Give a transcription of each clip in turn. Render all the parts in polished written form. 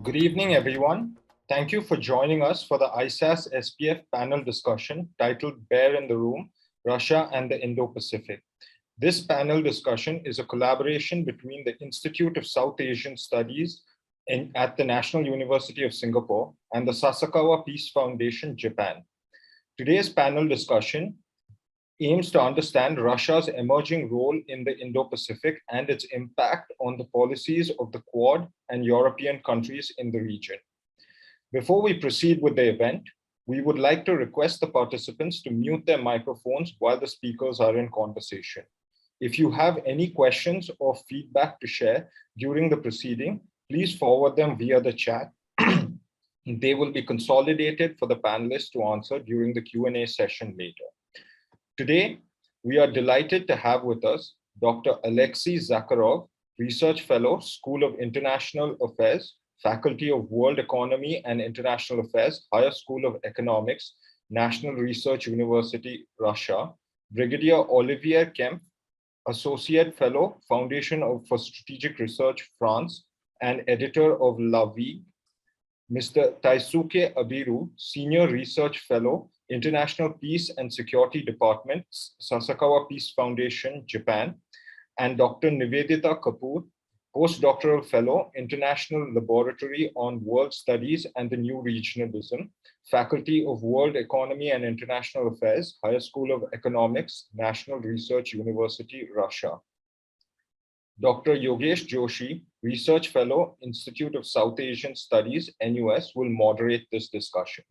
Good evening, everyone. Thank you for joining us for the ISAS-SPF panel discussion titled Bear in the Room, Russia and the Indo-Pacific. This panel discussion is a collaboration between the Institute of South Asian Studies at the National University of Singapore and the Sasakawa Peace Foundation, Japan. Today's panel discussion aims to understand Russia's emerging role in the Indo-Pacific and its impact on the policies of the Quad and European countries in the region. Before we proceed with the event, we would like to request the participants to mute their microphones while the speakers are in conversation. If you have any questions or feedback to share during the proceeding, please forward them via the chat. They will be consolidated for the panelists to answer during the Q&A session later. Today, we are delighted to have with us Dr. Alexei Zakharov, Research Fellow, School of International Affairs, Faculty of World Economy and International Affairs, Higher School of Economics, National Research University, Russia, Brigadier Olivier Kempf, Associate Fellow, Foundation for Strategic Research, France, and Editor of La Vie, Mr. Taisuke Abiru, Senior Research Fellow, International Peace and Security Department, Sasakawa Peace Foundation, Japan, and Dr. Nivedita Kapoor, Postdoctoral Fellow, International Laboratory on World Studies and the New Regionalism, Faculty of World Economy and International Affairs, Higher School of Economics, National Research University, Russia. Dr. Yogesh Joshi, Research Fellow, Institute of South Asian Studies, NUS, will moderate this discussion.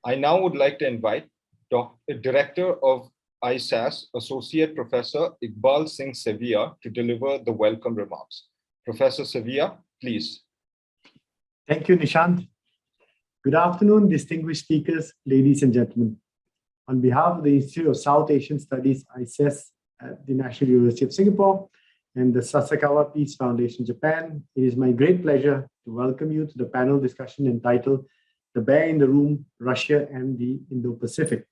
I now would like to invite Director of ISAS, Associate Professor Iqbal Singh Sevilla, to deliver the welcome remarks. Professor Sevilla, please. Thank you, Nishant. Good afternoon, distinguished speakers, ladies and gentlemen. On behalf of the Institute of South Asian Studies, ISAS, at the National University of Singapore, and the Sasakawa Peace Foundation, Japan, it is my great pleasure to welcome you to the panel discussion entitled The Bear in the Room, Russia and the Indo-Pacific.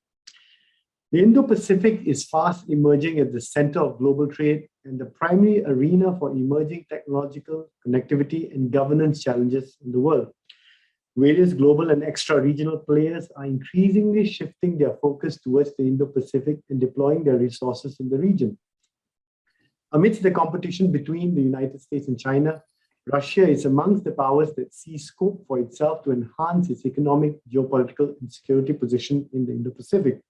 The Indo-Pacific is fast emerging at the center of global trade and the primary arena for emerging technological, connectivity, and governance challenges in the world. Various global and extra-regional players are increasingly shifting their focus towards the Indo-Pacific and deploying their resources in the region. Amidst the competition between the United States and China, Russia is amongst the powers that see scope for itself to enhance its economic, geopolitical, and security position in the Indo-Pacific.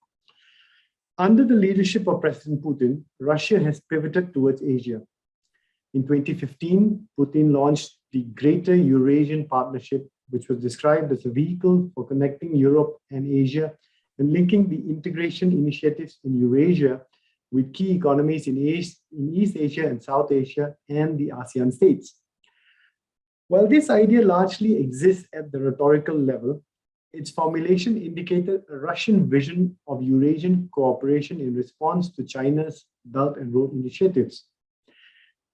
Under the leadership of President Putin, Russia has pivoted towards Asia. In 2015, Putin launched the Greater Eurasian Partnership, which was described as a vehicle for connecting Europe and Asia and linking the integration initiatives in Eurasia with key economies in East Asia and South Asia and the ASEAN states. While this idea largely exists at the rhetorical level, its formulation indicated a Russian vision of Eurasian cooperation in response to China's Belt and Road initiatives.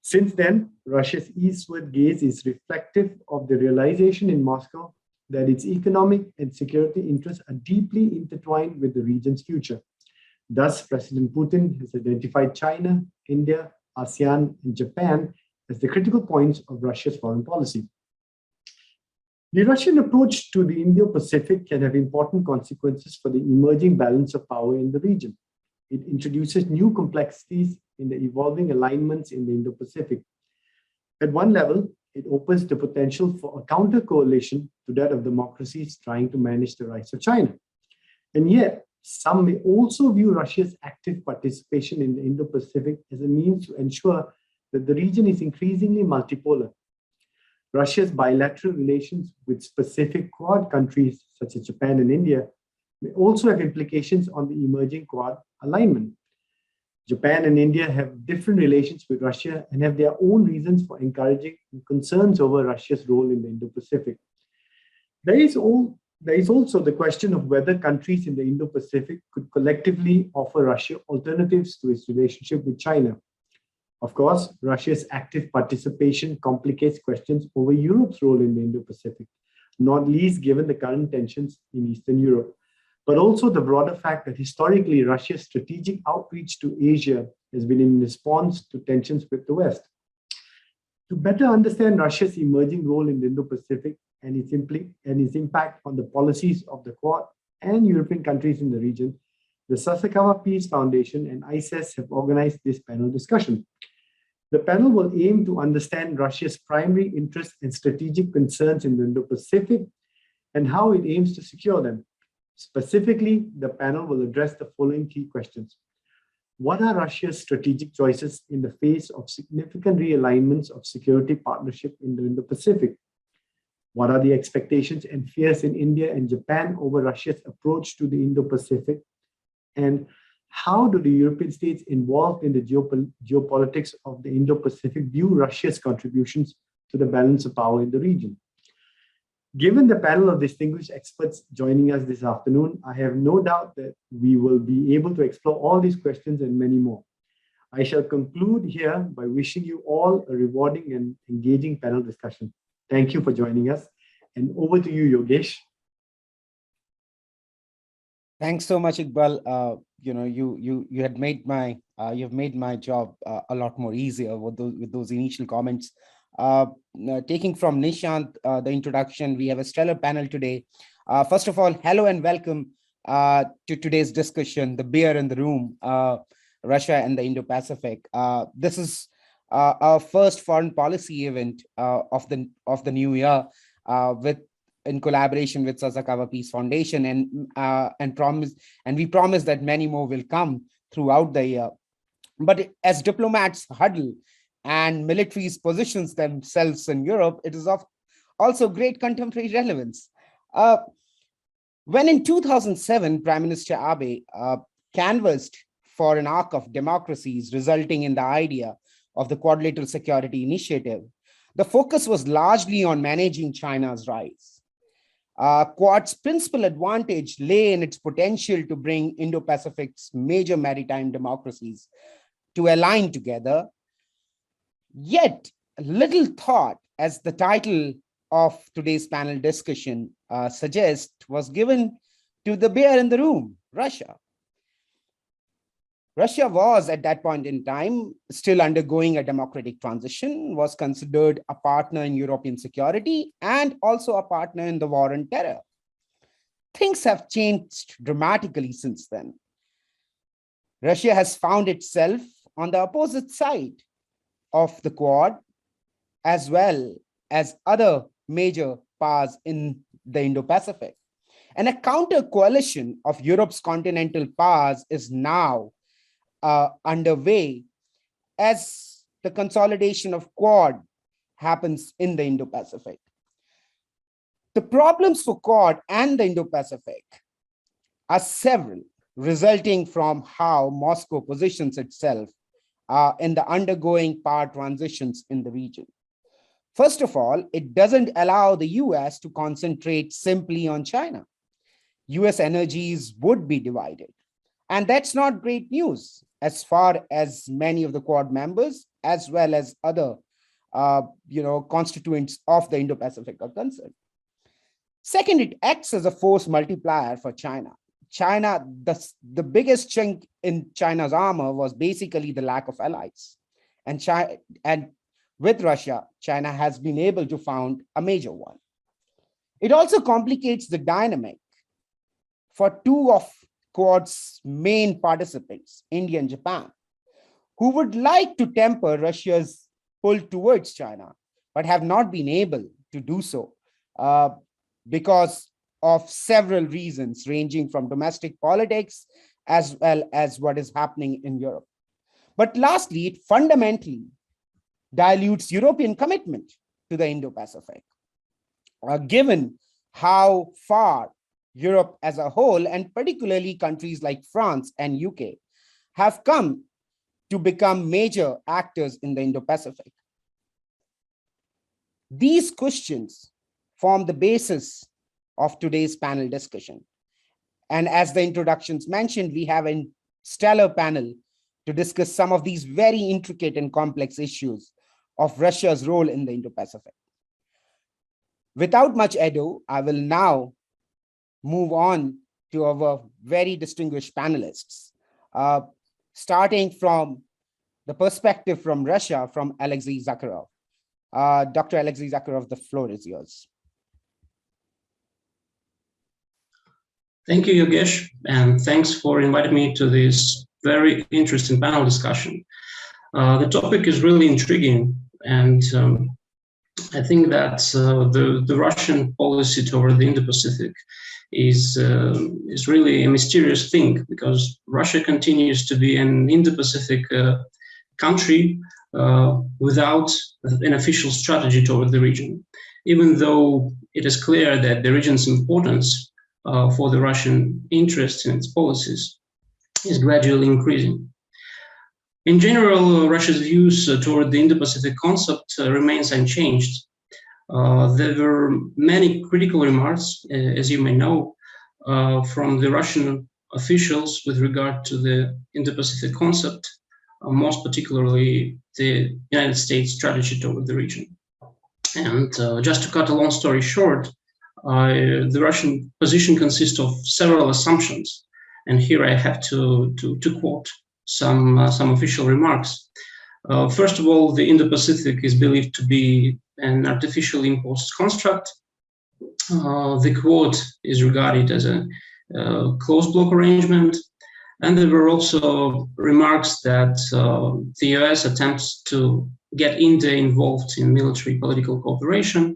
Since then, Russia's eastward gaze is reflective of the realization in Moscow that its economic and security interests are deeply intertwined with the region's future. Thus, President Putin has identified China, India, ASEAN, and Japan as the critical points of Russia's foreign policy. The Russian approach to the Indo-Pacific can have important consequences for the emerging balance of power in the region. It introduces new complexities in the evolving alignments in the Indo-Pacific. At one level, it opens the potential for a counter-coalition to that of democracies trying to manage the rise of China. And yet, some may also view Russia's active participation in the Indo-Pacific as a means to ensure that the region is increasingly multipolar. Russia's bilateral relations with specific Quad countries, such as Japan and India, may also have implications on the emerging Quad alignment. Japan and India have different relations with Russia and have their own reasons for encouraging concerns over Russia's role in the Indo-Pacific. There is also the question of whether countries in the Indo-Pacific could collectively offer Russia alternatives to its relationship with China. Of course, Russia's active participation complicates questions over Europe's role in the Indo-Pacific, not least given the current tensions in Eastern Europe, but also the broader fact that historically Russia's strategic outreach to Asia has been in response to tensions with the West. To better understand Russia's emerging role in the Indo-Pacific, and its impact on the policies of the Quad and European countries in the region, the Sasakawa Peace Foundation and ISAS have organized this panel discussion. The panel will aim to understand Russia's primary interests and strategic concerns in the Indo-Pacific and how it aims to secure them. Specifically, the panel will address the following key questions. What are Russia's strategic choices in the face of significant realignments of security partnership in the Indo-Pacific? What are the expectations and fears in India and Japan over Russia's approach to the Indo-Pacific? And how do the European states involved in the geopolitics of the Indo-Pacific view Russia's contributions to the balance of power in the region? Given the panel of distinguished experts joining us this afternoon, I have no doubt that we will be able to explore all these questions and many more. I shall conclude here by wishing you all a rewarding and engaging panel discussion. Thank you for joining us. And over to you, Yogesh. Thanks so much, Iqbal. You had made my you've made my job a lot more easier with those initial comments. Taking from Nishant, the introduction, we have a stellar panel today. First of all, hello and welcome to today's discussion, the bear in the room, Russia and the Indo-Pacific. This is our first foreign policy event of the new year, in collaboration with Sasakawa Peace Foundation, and we promise that many more will come throughout the year. But as diplomats huddle and militaries positions themselves in Europe, it is of also great contemporary relevance. When in 2007, Prime Minister Abe canvassed for an arc of democracies resulting in the idea of the Quadrilateral Security Initiative, the focus was largely on managing China's rise. Quad's principal advantage lay in its potential to bring Indo-Pacific's major maritime democracies to align together. Yet, little thought, as the title of today's panel discussion suggests, was given to the bear in the room, Russia. Russia was, at that point in time, still undergoing a democratic transition, was considered a partner in European security and also a partner in the war on terror. Things have changed dramatically since then. Russia has found itself on the opposite side of the Quad, as well as other major powers in the Indo-Pacific. And a counter coalition of Europe's continental powers is now underway as the consolidation of Quad happens in the Indo-Pacific. The problems for Quad and the Indo-Pacific are several, resulting from how Moscow positions itself in the undergoing power transitions in the region. First of all, it doesn't allow the US to concentrate simply on China. US energies would be divided. And that's not great news as far as many of the Quad members, as well as other constituents of the Indo-Pacific are concerned. Second, it acts as a force multiplier for China. China, the biggest chink in China's armor was basically the lack of allies. And with Russia, China has been able to found a major one. It also complicates the dynamic for two of Quad's main participants, India and Japan, who would like to temper Russia's pull towards China, but have not been able to do so because of several reasons, ranging from domestic politics as well as what is happening in Europe. But lastly, it fundamentally dilutes European commitment to the Indo-Pacific, given how far Europe as a whole, and particularly countries like France and UK, have come to become major actors in the Indo-Pacific. These questions form the basis of today's panel discussion. And as the introductions mentioned, we have a stellar panel to discuss some of these very intricate and complex issues of Russia's role in the Indo-Pacific. Without much ado, I will now move on to our very distinguished panelists, starting from the perspective from Russia, from Alexei Zakharov. Dr. Alexei Zakharov, the floor is yours. Thank you, Yogesh, and thanks for inviting me to this very interesting panel discussion. The topic is really intriguing, and I think that the Russian policy toward the Indo-Pacific is really a mysterious thing, because Russia continues to be an Indo-Pacific country without an official strategy toward the region, even though it is clear that the region's importance for the Russian interests and its policies is gradually increasing. In general, Russia's views toward the Indo-Pacific concept remains unchanged. There were many critical remarks, as you may know, from the Russian officials with regard to the Indo-Pacific concept, most particularly the United States strategy toward the region. And just to cut a long story short, the Russian position consists of several assumptions, and here I have to quote some official remarks. First of all, the Indo-Pacific is believed to be an artificially imposed construct. The quote is regarded as a closed block arrangement, and there were also remarks that the US attempts to get India involved in military political cooperation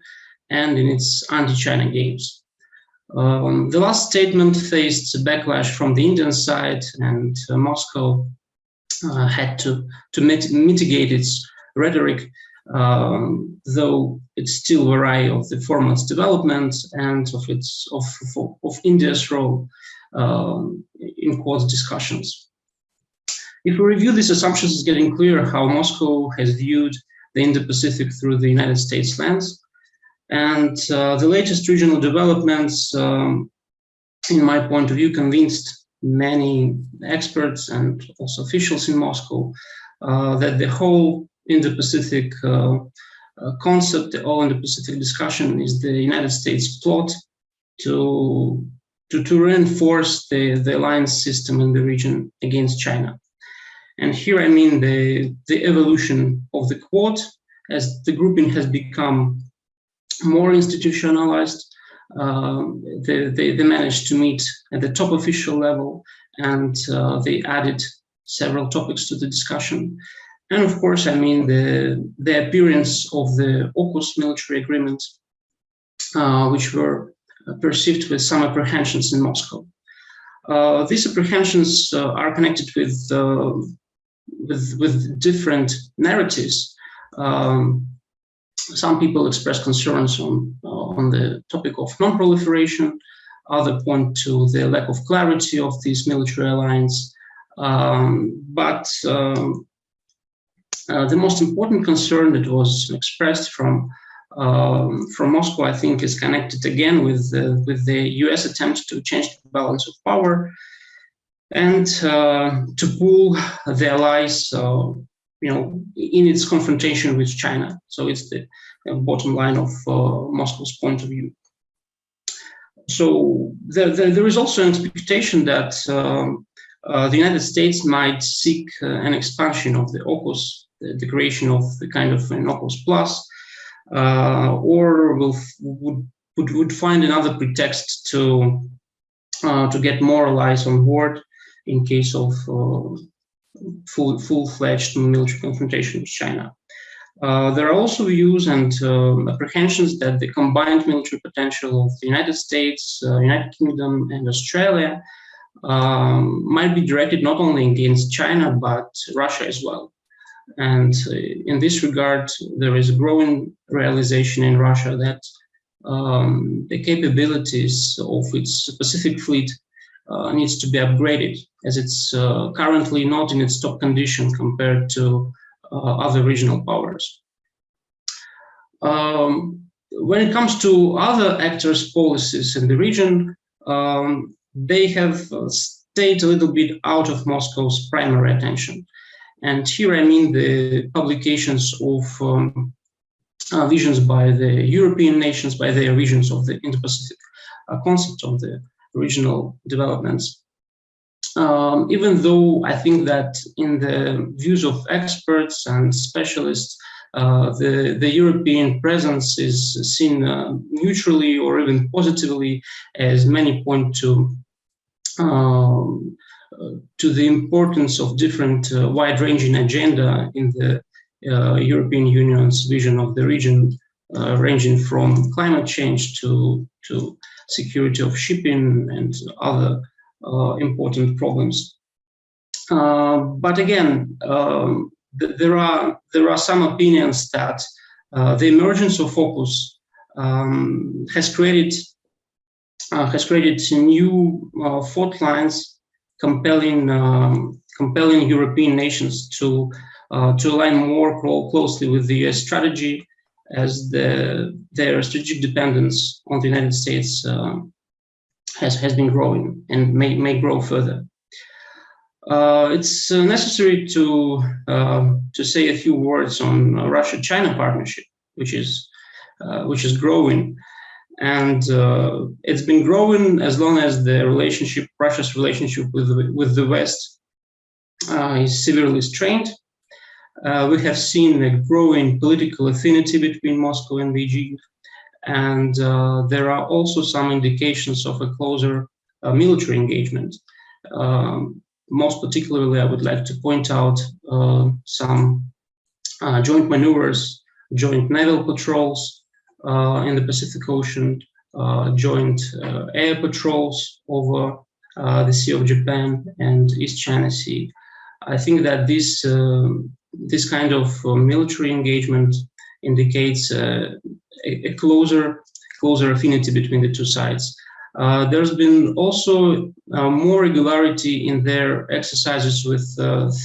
and in its anti-China games. The last statement faced backlash from the Indian side, and Moscow had to mitigate its rhetoric, though it's still wary of the format's development and of India's role in Quad's discussions. If we review these assumptions, it's getting clear how Moscow has viewed the Indo-Pacific through the United States lens. And the latest regional developments, in my point of view, convinced many experts and also officials in Moscow that the whole Indo-Pacific concept, the whole Indo-Pacific discussion is the United States plot to reinforce the alliance system in the region against China. And here I mean the evolution of the Quad, as the grouping has become more institutionalized. They managed to meet at the top official level, and they added several topics to the discussion. And of course, I mean the appearance of the AUKUS military agreement, which were perceived with some apprehensions in Moscow. These apprehensions are connected with different narratives. Some people express concerns on the topic of non-proliferation. Others point to the lack of clarity of this military alliance. But the most important concern that was expressed from Moscow, I think, is connected again with the US attempt to change the balance of power and to pull the allies in its confrontation with China. So it's the bottom line of Moscow's point of view. So there is also an expectation that the United States might seek an expansion of the AUKUS, the creation of the kind of an AUKUS plus, or would find another pretext to get more allies on board in case of full-fledged military confrontation with China. There are also views and apprehensions that the combined military potential of the United States, United Kingdom, and Australia might be directed not only against China, but Russia as well. And in this regard, there is a growing realization in Russia that the capabilities of its Pacific fleet needs to be upgraded, as it's currently not in its top condition compared to other regional powers. When it comes to other actors' policies in the region, they have stayed a little bit out of Moscow's primary attention. And here I mean the publications of visions by the European nations, by their visions of the Indo-Pacific concept of the regional developments. Even though I think that in the views of experts and specialists, the European presence is seen neutrally or even positively, as many point to to the importance of different wide-ranging agenda in the European Union's vision of the region, ranging from climate change to security of shipping and other important problems. But again, there are some opinions that the emergence of focus has created new fault lines, compelling European nations to align more closely with the US strategy, as their strategic dependence on the United States has been growing and may grow further. It's necessary to say a few words on Russia-China partnership, which is growing, and it's been growing as long as Russia's relationship with the West is severely strained. We have seen a growing political affinity between Moscow and Beijing, and there are also some indications of a closer military engagement. Most particularly, I would like to point out some joint maneuvers, joint naval patrols in the Pacific Ocean, joint air patrols over the Sea of Japan and East China Sea. I think that this kind of military engagement indicates a closer affinity between the two sides. There's been also more regularity in their exercises with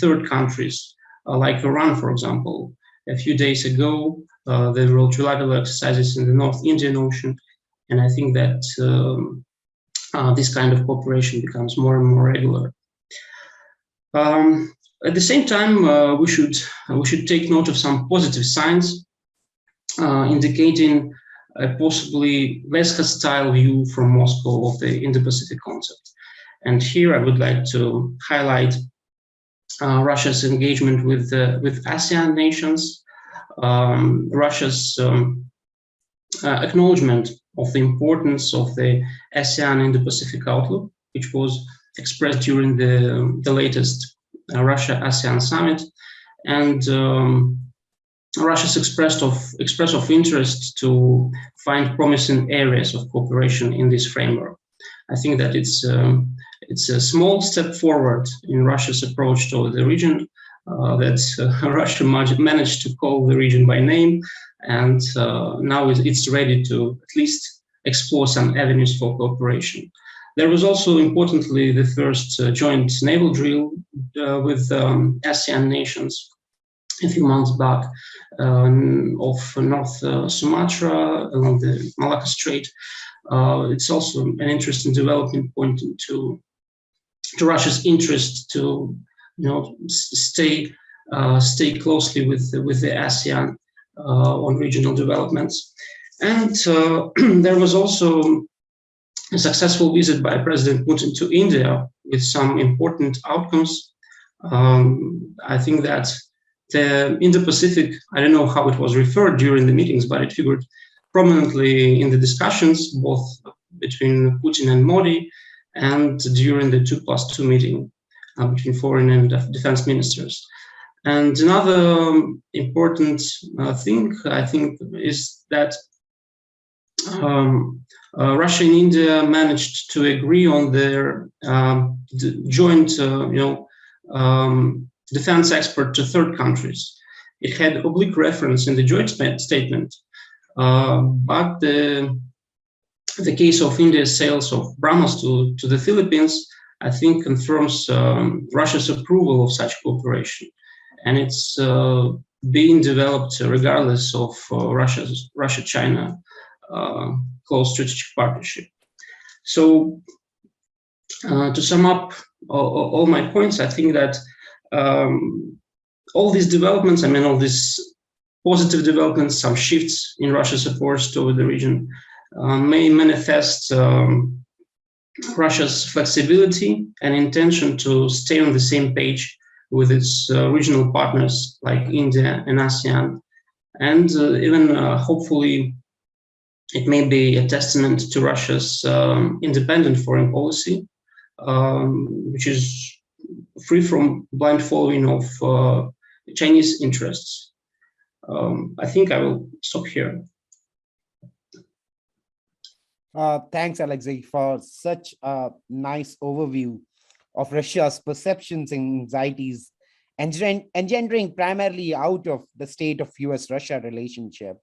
third countries, like Iran, for example. A few days ago, there were trilateral exercises in the North Indian Ocean, and I think that this kind of cooperation becomes more and more regular. At the same time, we should take note of some positive signs indicating a possibly less hostile view from Moscow of the Indo-Pacific concept. And here I would like to highlight Russia's engagement with ASEAN nations, Russia's acknowledgement of the importance of the ASEAN Indo-Pacific outlook, which was expressed during the latest Russia-ASEAN summit, and Russia's express of interest to find promising areas of cooperation in this framework. I think that it's a small step forward in Russia's approach to the region, that Russia managed to call the region by name, and now it's ready to at least explore some avenues for cooperation. There was also, importantly, the first joint naval drill with ASEAN nations a few months back off North Sumatra along the Malacca Strait. It's also an interesting development pointing to Russia's interest to stay closely with the ASEAN on regional developments. And there was also a successful visit by President Putin to India with some important outcomes. I think that the Indo-Pacific, I don't know how it was referred during the meetings, but it figured prominently in the discussions, both between Putin and Modi, and during the 2+2 meeting between foreign and defense ministers. And another important thing, I think, is that Russia and India managed to agree on their joint, defense export to third countries. It had oblique reference in the joint statement, but the case of India's sales of BrahMos to the Philippines, I think, confirms Russia's approval of such cooperation, and it's being developed regardless of Russia-China close strategic partnership. So, to sum up all my points, I think that all these developments, all these positive developments, some shifts in Russia's approach toward the region may manifest Russia's flexibility and intention to stay on the same page with its regional partners like India and ASEAN. And even hopefully, it may be a testament to Russia's independent foreign policy, which is free from blind following of Chinese interests. I think I will stop here. Thanks, Alexei, for such a nice overview of Russia's perceptions and anxieties, engendering primarily out of the state of US-Russia relationship,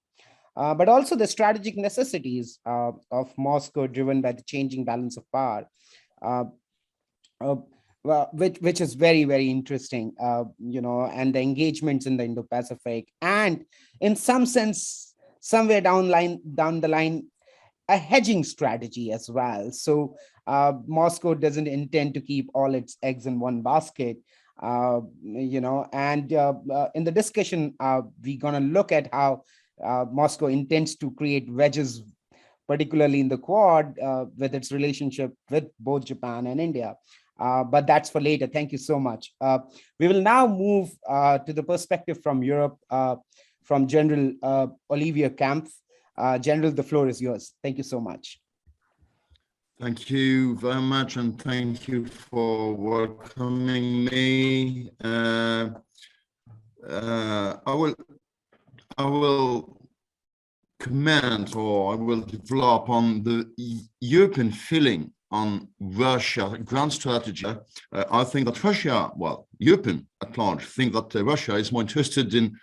but also the strategic necessities of Moscow driven by the changing balance of power, which is very, very interesting, and the engagements in the Indo-Pacific, and in some sense, somewhere down the line, a hedging strategy as well. So Moscow doesn't intend to keep all its eggs in one basket, and in the discussion, we're going to look at how Moscow intends to create wedges, particularly in the Quad, with its relationship with both Japan and India. But that's for later. Thank you so much. We will now move to the perspective from Europe, from General Olivier Kampf. General, the floor is yours. Thank you so much. Thank you very much, and thank you for welcoming me. I will comment, or I will develop on the European feeling on Russia grand strategy. I think that Russia, well, European at large, think that Russia is more interested in,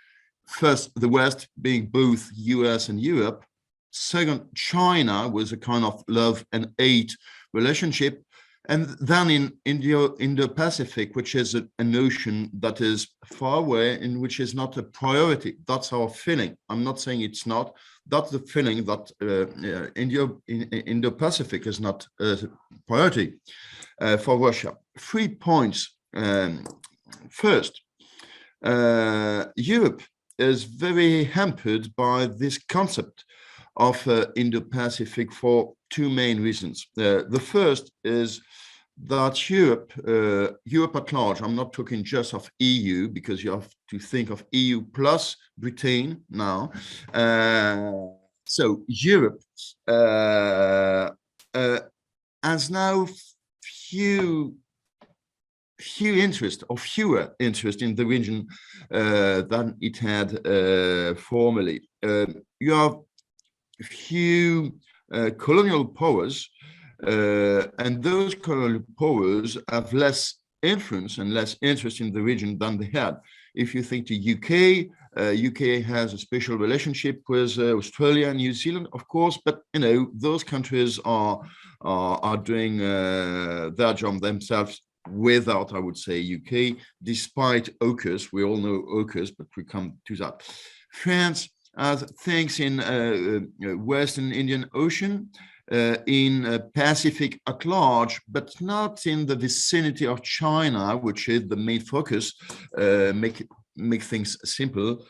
first, the West, being both US and Europe. Second, China, with a kind of love and hate relationship. And then in Indo-Pacific, which is a notion that is far away and which is not a priority. That's our feeling. I'm not saying it's not. That's the feeling that Indo-Pacific is not a priority for Russia. 3 points. First, Europe is very hampered by this concept of Indo-Pacific for 2 main reasons. The first is that Europe at large, I'm not talking just of EU, because you have to think of EU plus Britain now. So Europe has now fewer interest in the region than it had formerly. You have few colonial powers, and those colonial powers have less influence and less interest in the region than they had. If you think the UK, UK has a special relationship with Australia and New Zealand, of course, but those countries are doing their job themselves without, I would say, UK, despite AUKUS. We all know AUKUS, but we come to that. France has things in Western Indian Ocean, in Pacific at large, but not in the vicinity of China, which is the main focus, make things simple,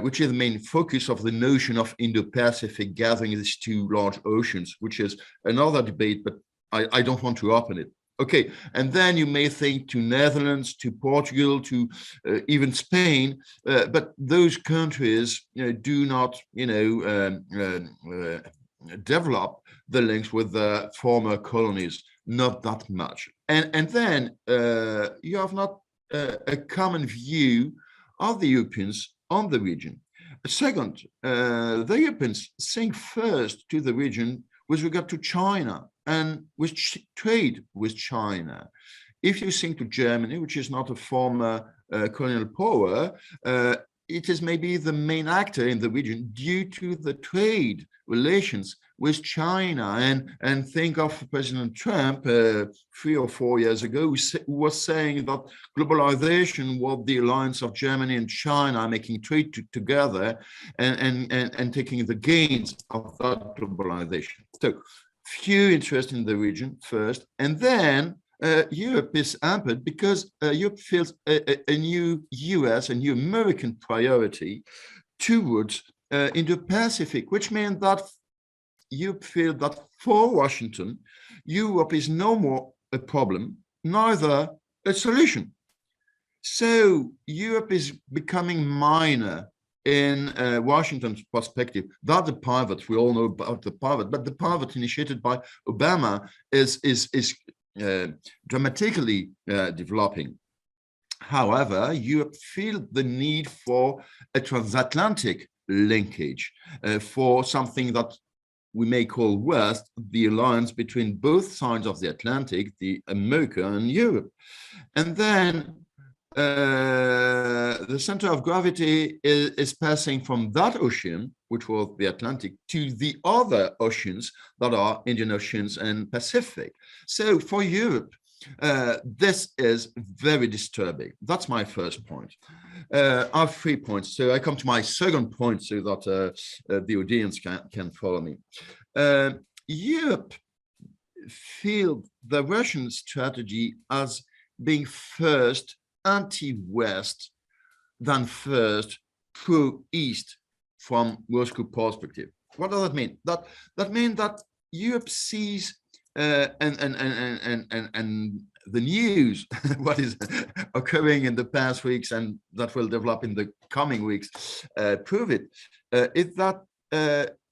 which is the main focus of the notion of Indo-Pacific, gathering these 2 large oceans, which is another debate, but I don't want to open it. Okay, and then you may think to Netherlands, to Portugal, to even Spain, but those countries do not, develop the links with the former colonies, not that much. And then you have not a common view of the Europeans on the region. Second, the Europeans think first to the region with regard to China and with trade with China. If you think to Germany, which is not a former colonial power, it is maybe the main actor in the region due to the trade relations with China. And think of President Trump 3 or 4 years ago, who was saying that globalization was the alliance of Germany and China making trade together and taking the gains of that globalization. So few interest in the region first, and then Europe is hampered because Europe feels a new US, a new American priority towards Indo-Pacific, which means that Europe feels that for Washington, Europe is no more a problem, neither a solution. So Europe is becoming minor in Washington's perspective. That the pivot, we all know about the pivot, but the pivot initiated by Obama is dramatically developing. However, Europe feels the need for a transatlantic linkage, for something that we may call West, the alliance between both sides of the Atlantic, the America and Europe. And then the center of gravity is passing from that ocean, which was the Atlantic, to the other oceans that are Indian Oceans and Pacific. So for Europe, this is very disturbing. That's my first point. I have 3 points. So I come to my second point so that the audience can follow me. Europe feels the Russian strategy as being first anti-West than first pro-East from Moscow perspective. What does that mean? That means that Europe sees and the news, what is occurring in the past weeks and that will develop in the coming weeks, prove it, is that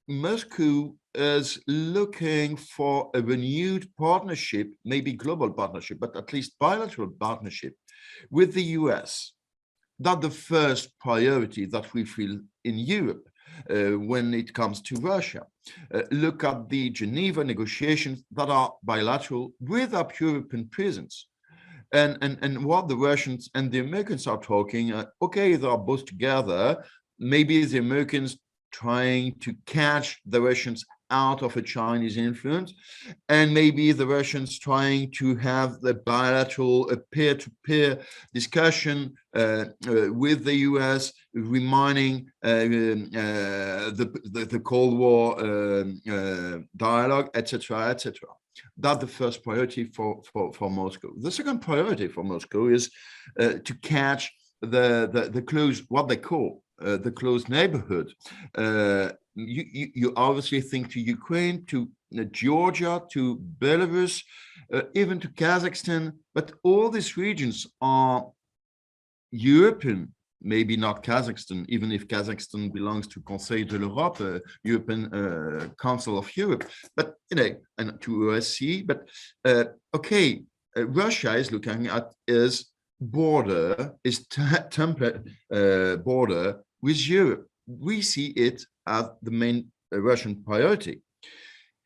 Moscow is looking for a renewed partnership, maybe global partnership, but at least bilateral partnership with the US. That's the first priority that we feel in Europe when it comes to Russia. Look at the Geneva negotiations that are bilateral without European presence. And what the Russians and the Americans are talking, okay, they are both together. Maybe the Americans trying to catch the Russians out of a Chinese influence, and maybe the Russians trying to have the bilateral peer-to-peer discussion with the US, reminding the Cold War dialogue, etc., etc. That's the first priority for Moscow. The second priority for Moscow is to catch the close, what they call the close neighborhood. You obviously think to Ukraine, to Georgia, to Belarus, even to Kazakhstan, but all these regions are European, maybe not Kazakhstan, even if Kazakhstan belongs to Conseil de l'Europe, European Council of Europe, but you know, and to OSCE. But okay, Russia is looking at its border, its temperate border with Europe. We see it as the main Russian priority.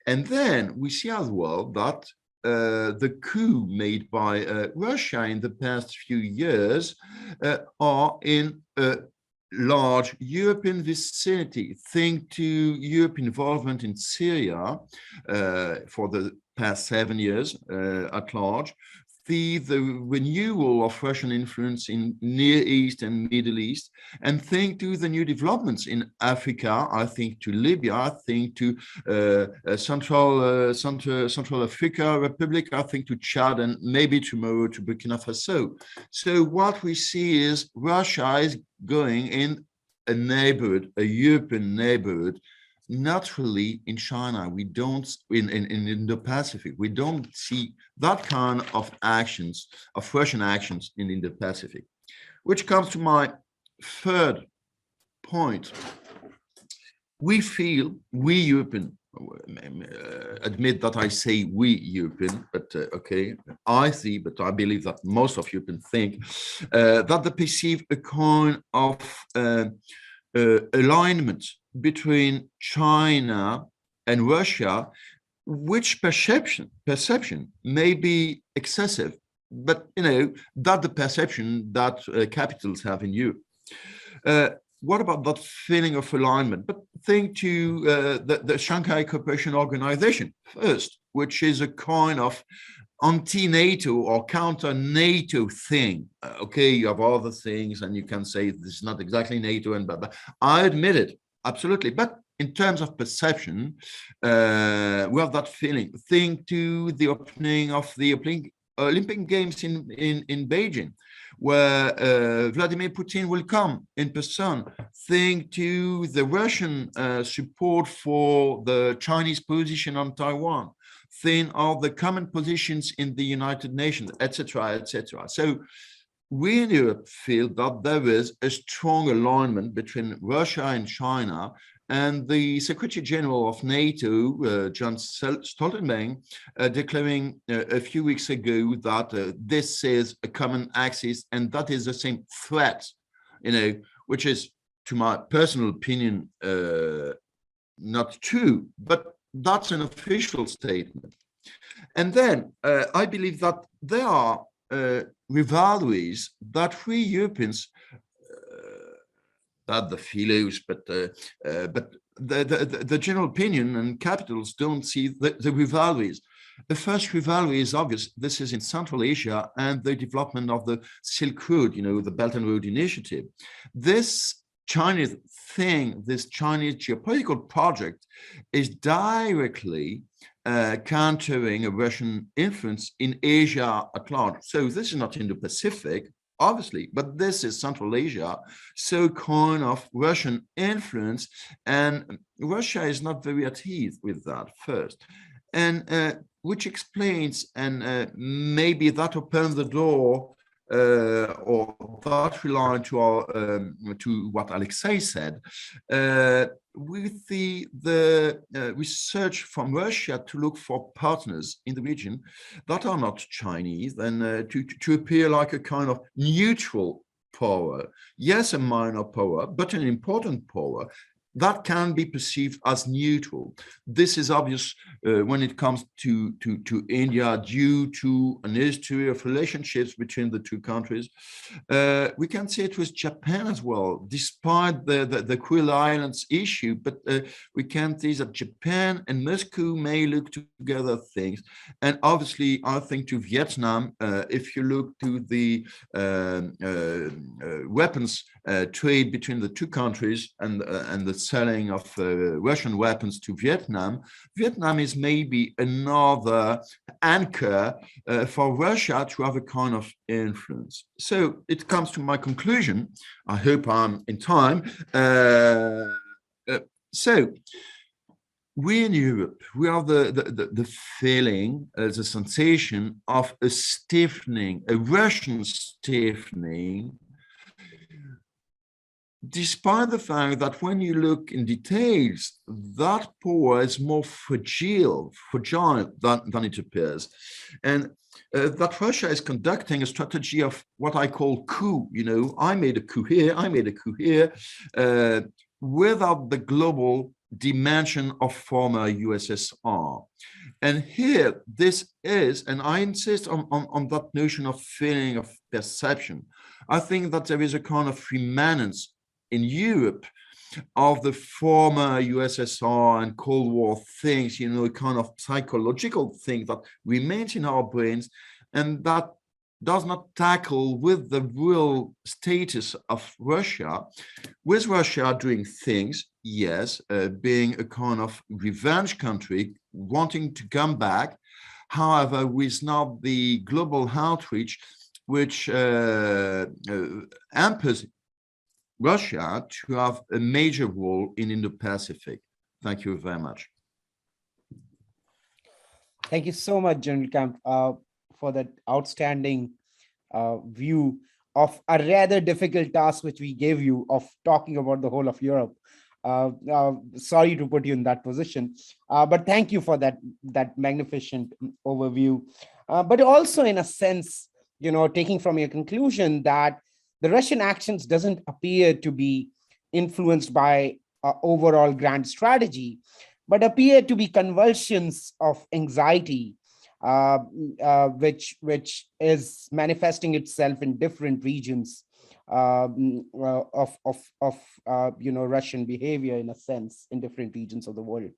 And then we see as well that the coup made by Russia in the past few years are in a large European vicinity. Think to European involvement in Syria for the past 7 years at large. The renewal of Russian influence in Near East and Middle East, and think to the new developments in Africa. I think to Libya, I think to Central Africa Republic, I think to Chad, and maybe tomorrow to Burkina Faso. So what we see is Russia is going in a neighborhood, a European neighborhood. Naturally, in China, we don't, in Indo-Pacific, we don't see that kind of actions, of Russian actions in Indo-Pacific. Which comes to my third point. We feel, we European, admit that I say we European, but okay, I see, but I believe that most of Europeans think that they perceive a kind of alignment between China and Russia, which perception may be excessive, but you know, that's the perception that capitals have in Europe. What about that feeling of alignment? But think to the Shanghai Cooperation Organization first, which is a kind of anti-NATO or counter-NATO thing. Okay, you have other things and you can say this is not exactly NATO and blah, blah. I admit it, absolutely. But in terms of perception, we have that feeling. Think to the opening of the Olympic Games in Beijing, where Vladimir Putin will come in person. Think to the Russian support for the Chinese position on Taiwan. Think of the common positions in the United Nations, etc., etc. So we in Europe feel that there is a strong alignment between Russia and China and the Secretary General of NATO, Jens Stoltenberg, declaring a few weeks ago that this is a common axis and that is the same threat, which is, to my personal opinion, not true, but that's an official statement. And then I believe that there are rivalries that we Europeans, not the philos, but the general opinion and capitals don't see the rivalries. The first rivalry is obvious. This is in Central Asia and the development of the Silk Road, the Belt and Road Initiative. This Chinese thing, this Chinese geopolitical project is directly countering a Russian influence in Asia at large. So this is not Indo-Pacific, obviously, but this is Central Asia, so kind of Russian influence, and Russia is not very at ease with that first. And which explains, and maybe that opens the door, or that rely to what Alexei said, with the research from Russia to look for partners in the region that are not Chinese, and to appear like a kind of neutral power. Yes, a minor power, but an important power that can be perceived as neutral. This is obvious when it comes to India, due to an history of relationships between the two countries. We can see it with Japan as well, despite the Kuril Islands issue, but we can see that Japan and Moscow may look together things. And obviously, I think to Vietnam, if you look to the weapons trade between the two countries and the selling of Russian weapons to Vietnam, Vietnam is maybe another anchor for Russia to have a kind of influence. So it comes to my conclusion. I hope I'm in time. So we in Europe, we have the feeling, the sensation of a stiffening, a Russian stiffening, despite the fact that when you look in details, that power is more fragile than it appears. And that Russia is conducting a strategy of what I call coup, I made a coup here, I made a coup here, without the global dimension of former USSR. And here, this is, and I insist on that notion of feeling, of perception. I think that there is a kind of remanence in Europe of the former USSR and Cold War things, a kind of psychological thing that remains in our brains and that does not tackle with the real status of Russia, with Russia doing things, yes, being a kind of revenge country, wanting to come back, however, with not the global outreach, which hampers Russia to have a major role in Indo-Pacific. Thank you very much. Thank you so much, General Camp, for that outstanding view of a rather difficult task which we gave you of talking about the whole of Europe. Sorry to put you in that position, but thank you for that magnificent overview. But also, in a sense, taking from your conclusion that the Russian actions doesn't appear to be influenced by overall grand strategy, but appear to be convulsions of anxiety, which is manifesting itself in different regions of Russian behavior, in a sense, in different regions of the world.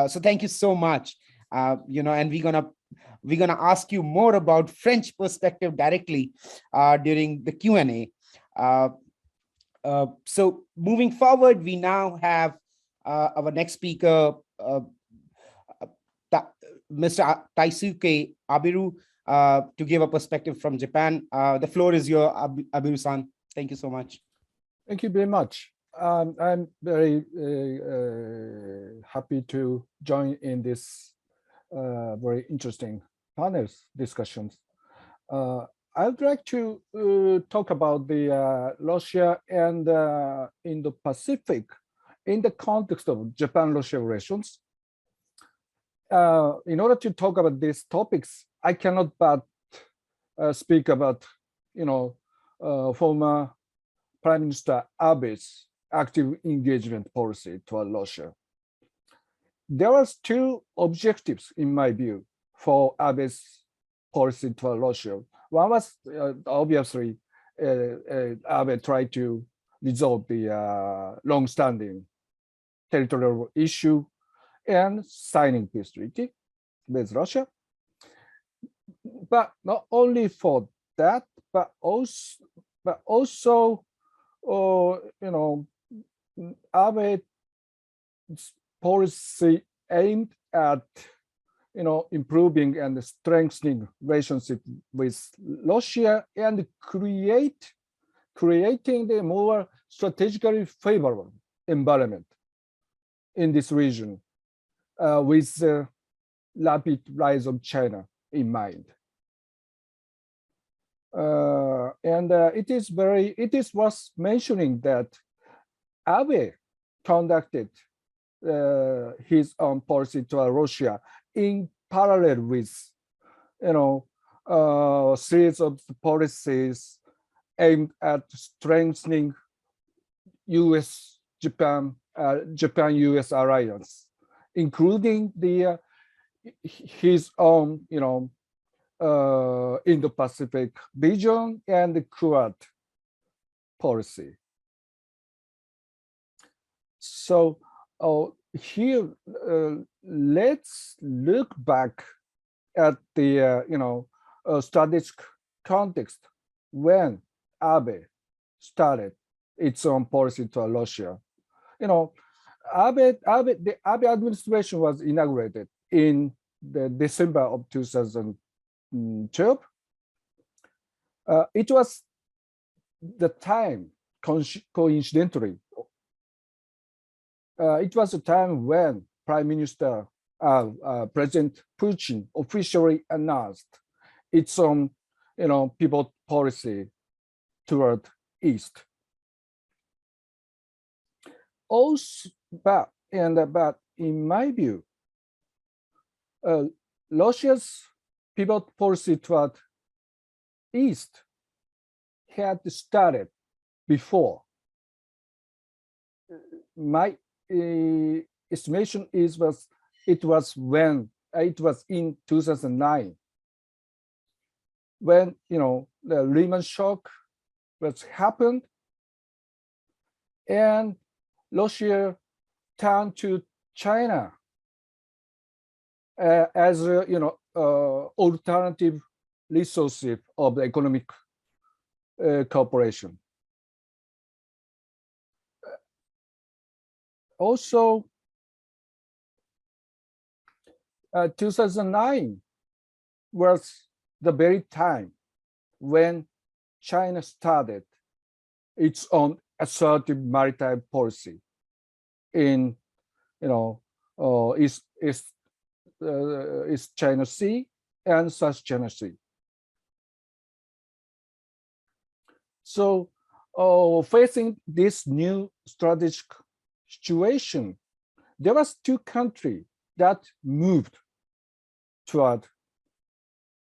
So thank you so much. And we're gonna ask you more about French perspective directly during the Q&A. So moving forward, we now have our next speaker, Mr. Taisuke Abiru, to give a perspective from Japan. The floor is yours, Abiru-san. Thank you so much. Thank you very much. I'm very happy to join in this very interesting panel discussions. I'd like to talk about the Russia and Indo-Pacific in the context of Japan-Russia relations, in order to talk about these topics, I cannot but speak about, former Prime Minister Abe's active engagement policy toward Russia. There was two objectives, in my view, for Abe's policy toward Russia. One was obviously Abe tried to resolve the long-standing territorial issue and signing peace treaty with Russia. But not only for that, but also, Abe's policy aimed at, improving and strengthening relationship with Russia and creating the more strategically favorable environment in this region, with the rapid rise of China in mind. It is worth mentioning that Abe conducted his own policy toward Russia in parallel with, a series of policies aimed at strengthening Japan-US alliance, including his own, Indo-Pacific vision and the Quad policy. So here, let's look back at the strategic context when Abe started its own policy toward Russia. The Abe administration was inaugurated in the December of 2012. It was the time, coincidentally, it was a time when President Putin officially announced its own, pivot policy toward East. Also, but in my view, Russia's pivot policy toward East had started before. My estimation was it was in 2009 when the Lehman shock was happened and Russia turned to China as alternative resources of the economic cooperation. Also, 2009 was the very time when China started its own assertive maritime policy in, East China Sea and South China Sea. So, facing this new strategic situation, there was two countries that moved toward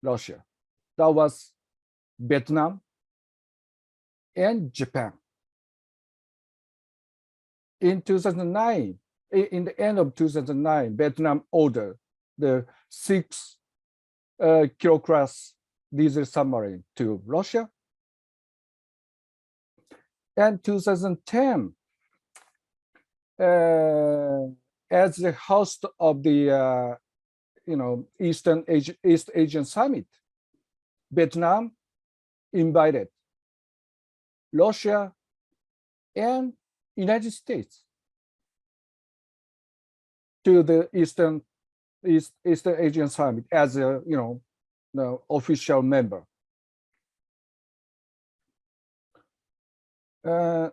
Russia. That was Vietnam and Japan. In 2009, in the end of 2009, Vietnam ordered the 6 kilo-class diesel submarine to Russia. And 2010, as the host of the East Asian Summit, Vietnam invited Russia and United States to the Eastern Asian Summit as a the official member. On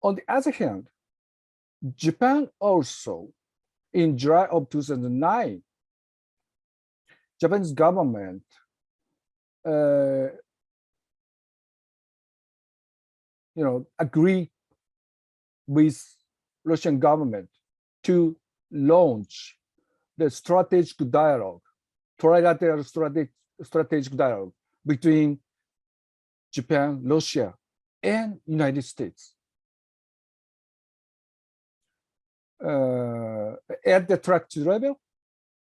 the other hand, Japan also, in July of 2009, Japanese government agreed with Russian government to launch the strategic dialogue, trilateral strategic dialogue between Japan, Russia, and United States. At the tract level,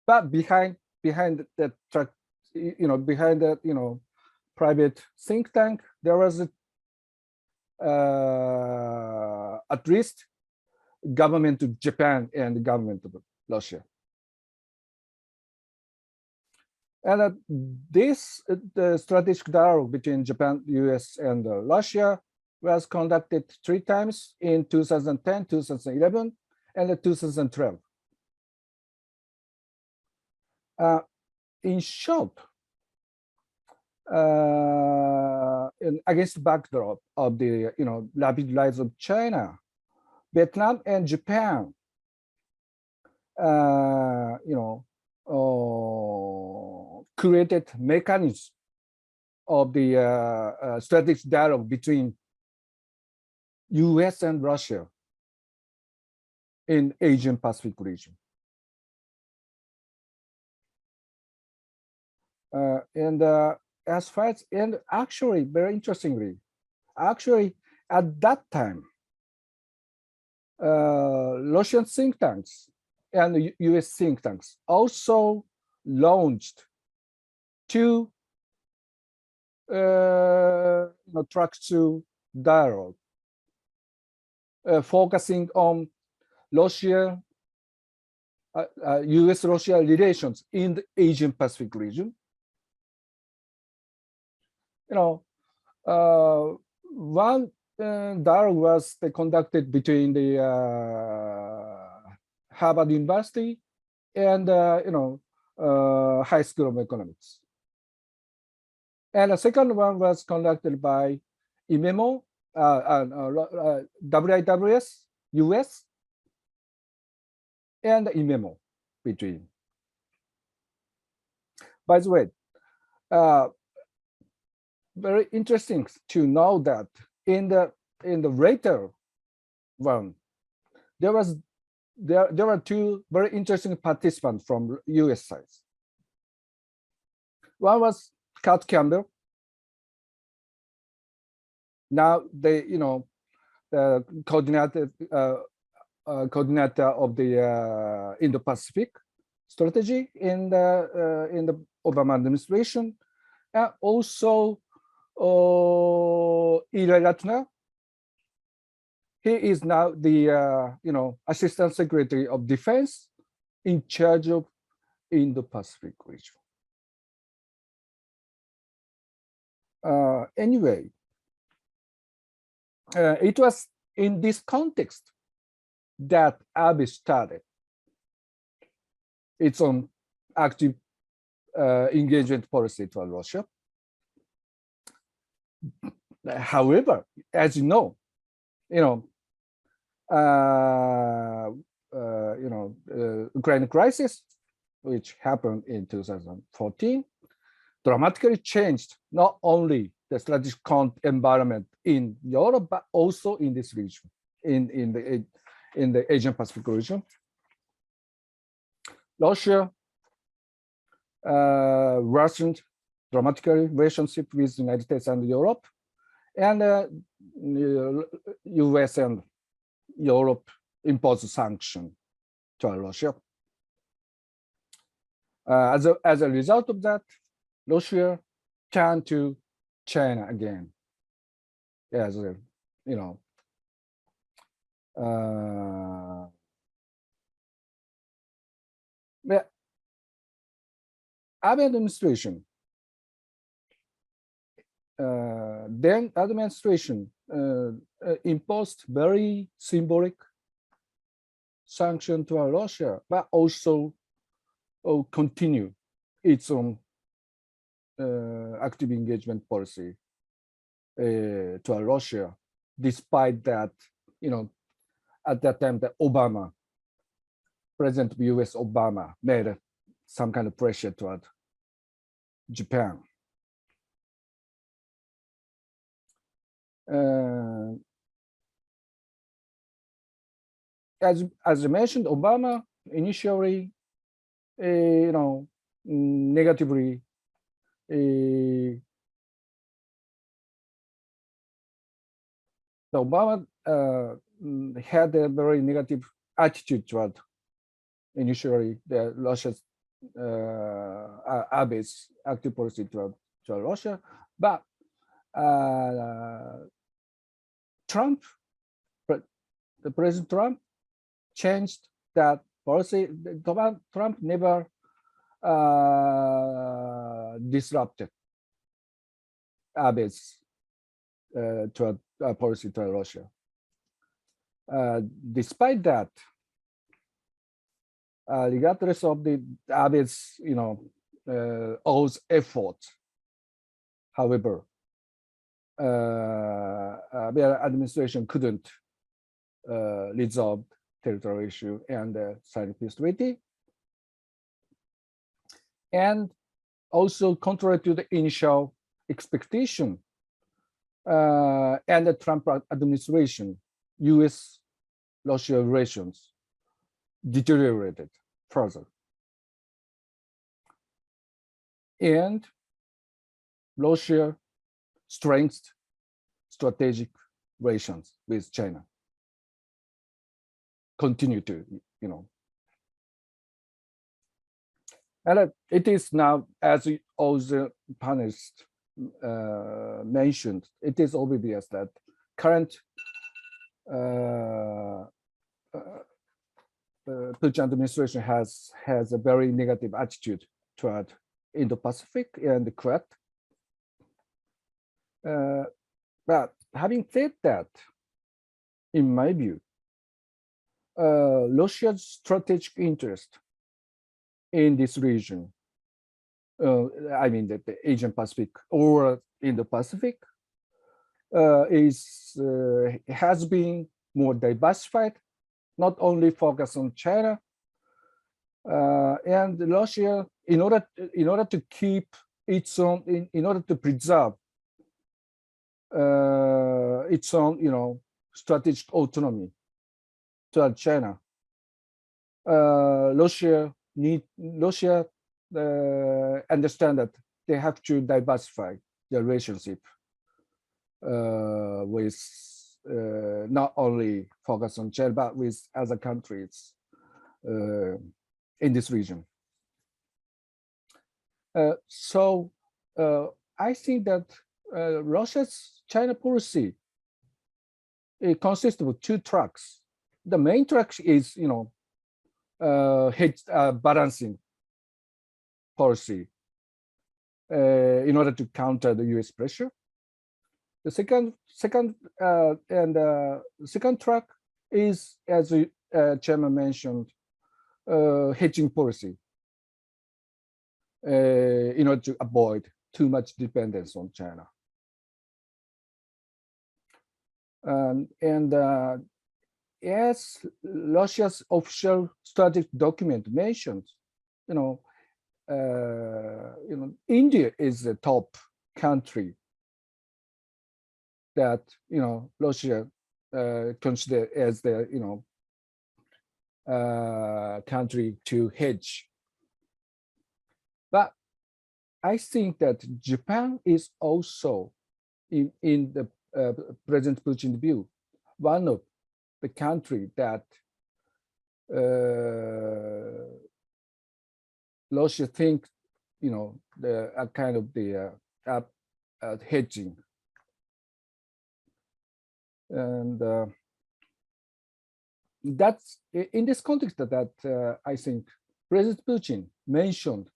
but behind the tract, behind that, private think tank, there was at least government of Japan and the government of Russia. And the strategic dialogue between Japan, US, and Russia was conducted 3 times in 2010, 2011, and 2012. In short, against the backdrop of the rapid rise of China, Vietnam and Japan, created mechanisms of the strategic dialogue between US and Russia in Asian Pacific region. As far as, and actually, very interestingly, actually at that time, Russian think tanks and US think tanks also launched 2 tracks to dialogue, focusing on Russia, US-Russia relations in the Asian Pacific region. One dialogue was conducted between the Harvard University and High School of Economics, and the second one was conducted by IMEMO, WIWS, US, and IMEMO between. By the way, very interesting to know that in the later one, there were 2 very interesting participants from US side. One was Kurt Campbell. Now they, the coordinator of the Indo-Pacific strategy in the Obama administration, and also Eli Ratner. He is now the Assistant Secretary of Defense in charge of Indo-Pacific region. Anyway, it was in this context that Abe started its own active engagement policy toward Russia. However, as you know, Ukraine crisis, which happened in 2014, dramatically changed not only the strategic environment in Europe, but also in this region, in the Asian Pacific region. Russia worsened dramatically relationship with the United States and Europe, and US and Europe imposed sanctions to Russia. As a result of that, Russia turned to China again, as a, the Abe administration, then administration imposed very symbolic sanction to Russia, but also continue its own active engagement policy to Russia, despite that, at that time, the President US Obama made some kind of pressure toward Japan. as I mentioned, Obama initially, negatively. Obama had a very negative attitude toward initially the Russia's Abe's active policy toward Russia, but Trump, the President Trump, changed that policy. Trump never disrupted Abe's policy toward Russia. Despite that, regardless of the Abe's, oath effort, however, their administration couldn't resolve territorial issue and sign peace treaty. And also contrary to the initial expectation and the Trump administration, US-Russia relations deteriorated further. And Russia strengthened strategic relations with China. Continue to, And it is now, as all the panelists mentioned, it is obvious that current Putin administration has a very negative attitude toward Indo-Pacific and the Quad. But having said that, in my view, Russia's strategic interest in this region, I mean the Asian Pacific or Indo-Pacific, has been more diversified, not only focused on China, and Russia, in order to keep its own, in order to preserve its own, strategic autonomy toward China. Russia understand that they have to diversify their relationship with not only focus on China, but with other countries in this region. So I think that Russia's China policy, it consists of two tracks. The main track is, balancing policy in order to counter the US pressure. The second track is, as the chairman mentioned, hedging policy in order to avoid too much dependence on China. As Russia's official strategic document mentioned, India is the top country that Russia consider as the country to hedge. But I think that Japan is also in the President Putin's view one of the country that Russia think, the kind of the hedging, and that's in this context that I think President Putin mentioned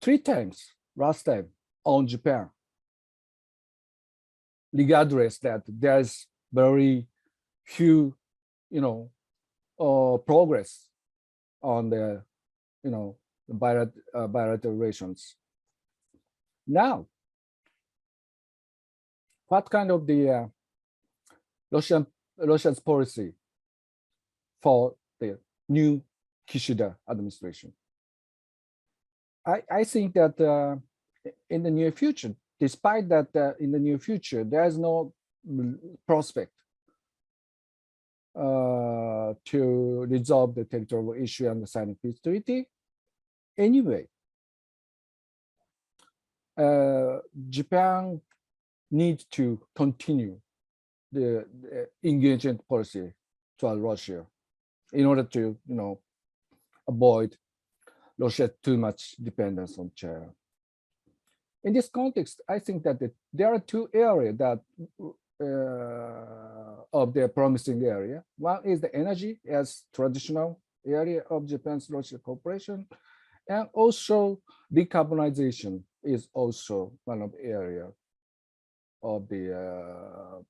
3 times last time on Japan, regardless that there's very few, progress on the, bilateral relations. Now, what kind of the Russia's policy for the new Kishida administration? I think that in the near future, despite that in the near future, there is no prospect to resolve the territorial issue and sign a peace treaty. Anyway, Japan needs to continue the engagement policy toward Russia in order to, avoid Russia too much dependence on China. In this context, I think that there are two areas that of the promising area. One is the energy as traditional area of Japan's Russia cooperation, and also decarbonization is also one of the areas of the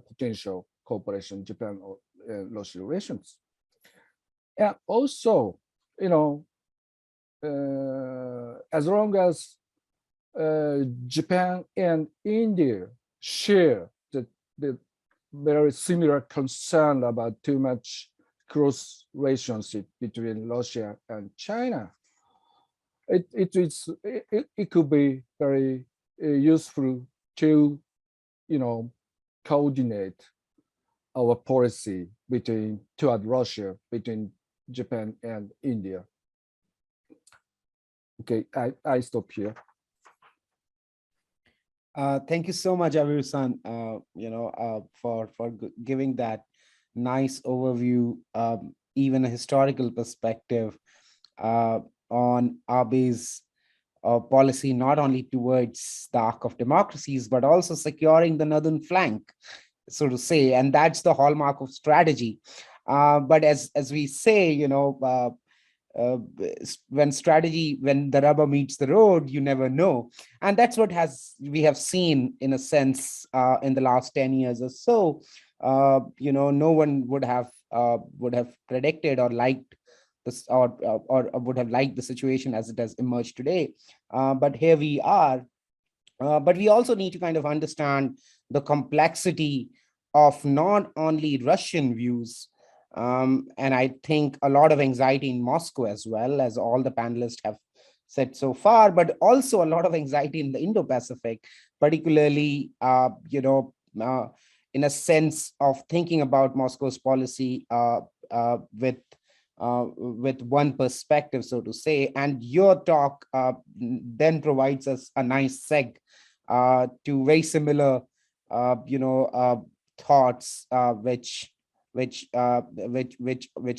potential cooperation Japan Russia relations. And also, as long as Japan and India share the very similar concern about too much close relationship between Russia and China, it could be very useful to coordinate our policy toward Russia between Japan and India. Okay, I stop here. Thank you so much, Abiru-san, for giving that nice overview, even a historical perspective on Abe's policy, not only towards the arc of democracies, but also securing the northern flank, so to say, and that's the hallmark of strategy. But as we say, when the rubber meets the road, you never know. And that's what we have seen in a sense in the last 10 years or so. No one would have predicted or liked this or would have liked the situation as it has emerged today. But here we are. But we also need to kind of understand the complexity of not only Russian views, and I think a lot of anxiety in Moscow as well, as all the panelists have said so far, but also a lot of anxiety in the Indo-Pacific, particularly, in a sense of thinking about Moscow's policy with one perspective, so to say. And your talk then provides us a nice seg to very similar, thoughts which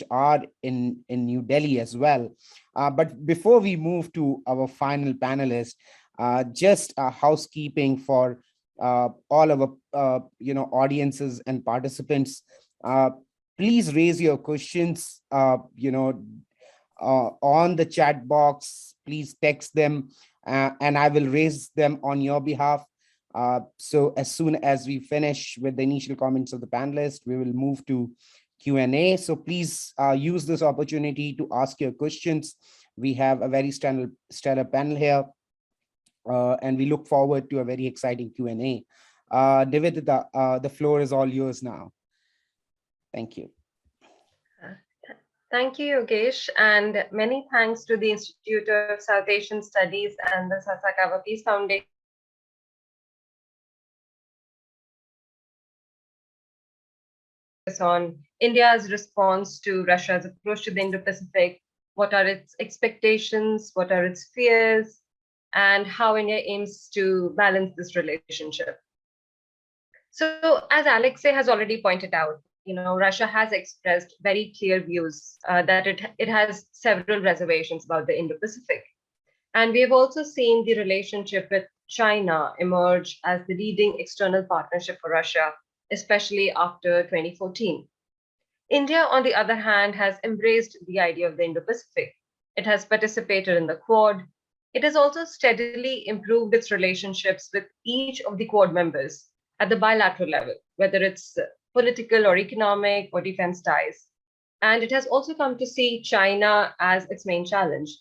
are in New Delhi as well. But before we move to our final panelist, just a housekeeping for all our audiences and participants. Please raise your questions on the chat box. Please text them and I will raise them on your behalf. So as soon as we finish with the initial comments of the panelists, we will move to Q&A. So please use this opportunity to ask your questions. We have a very stellar panel here, and we look forward to a very exciting Q&A. Nivedita, the floor is all yours now. Thank you. Thank you, Yogesh, and many thanks to the Institute of South Asian Studies and the Sasakawa Peace Foundation on India's response to Russia's approach to the Indo-Pacific. What are its expectations? What are its fears? And how India aims to balance this relationship. So, as Alexei has already pointed out, Russia has expressed very clear views that it has several reservations about the Indo-Pacific. And we have also seen the relationship with China emerge as the leading external partnership for Russia, especially after 2014. India, on the other hand, has embraced the idea of the Indo-Pacific. It has participated in the Quad. It has also steadily improved its relationships with each of the Quad members at the bilateral level, whether it's political or economic or defense ties. And it has also come to see China as its main challenge.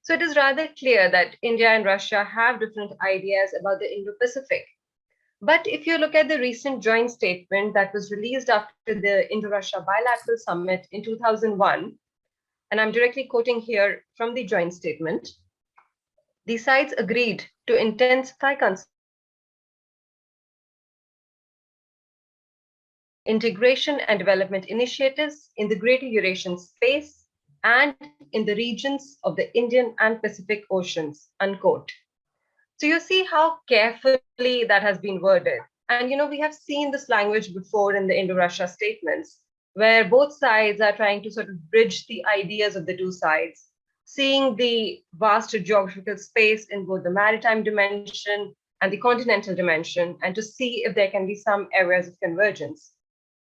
So it is rather clear that India and Russia have different ideas about the Indo-Pacific. But if you look at the recent joint statement that was released after the Indo-Russia bilateral summit in 2001, and I'm directly quoting here from the joint statement, the sides agreed to intensify integration and development initiatives in the Greater Eurasian space and in the regions of the Indian and Pacific Oceans, unquote. So you see how carefully that has been worded. And we have seen this language before in the Indo-Russia statements, where both sides are trying to sort of bridge the ideas of the two sides, seeing the vast geographical space in both the maritime dimension and the continental dimension, and to see if there can be some areas of convergence.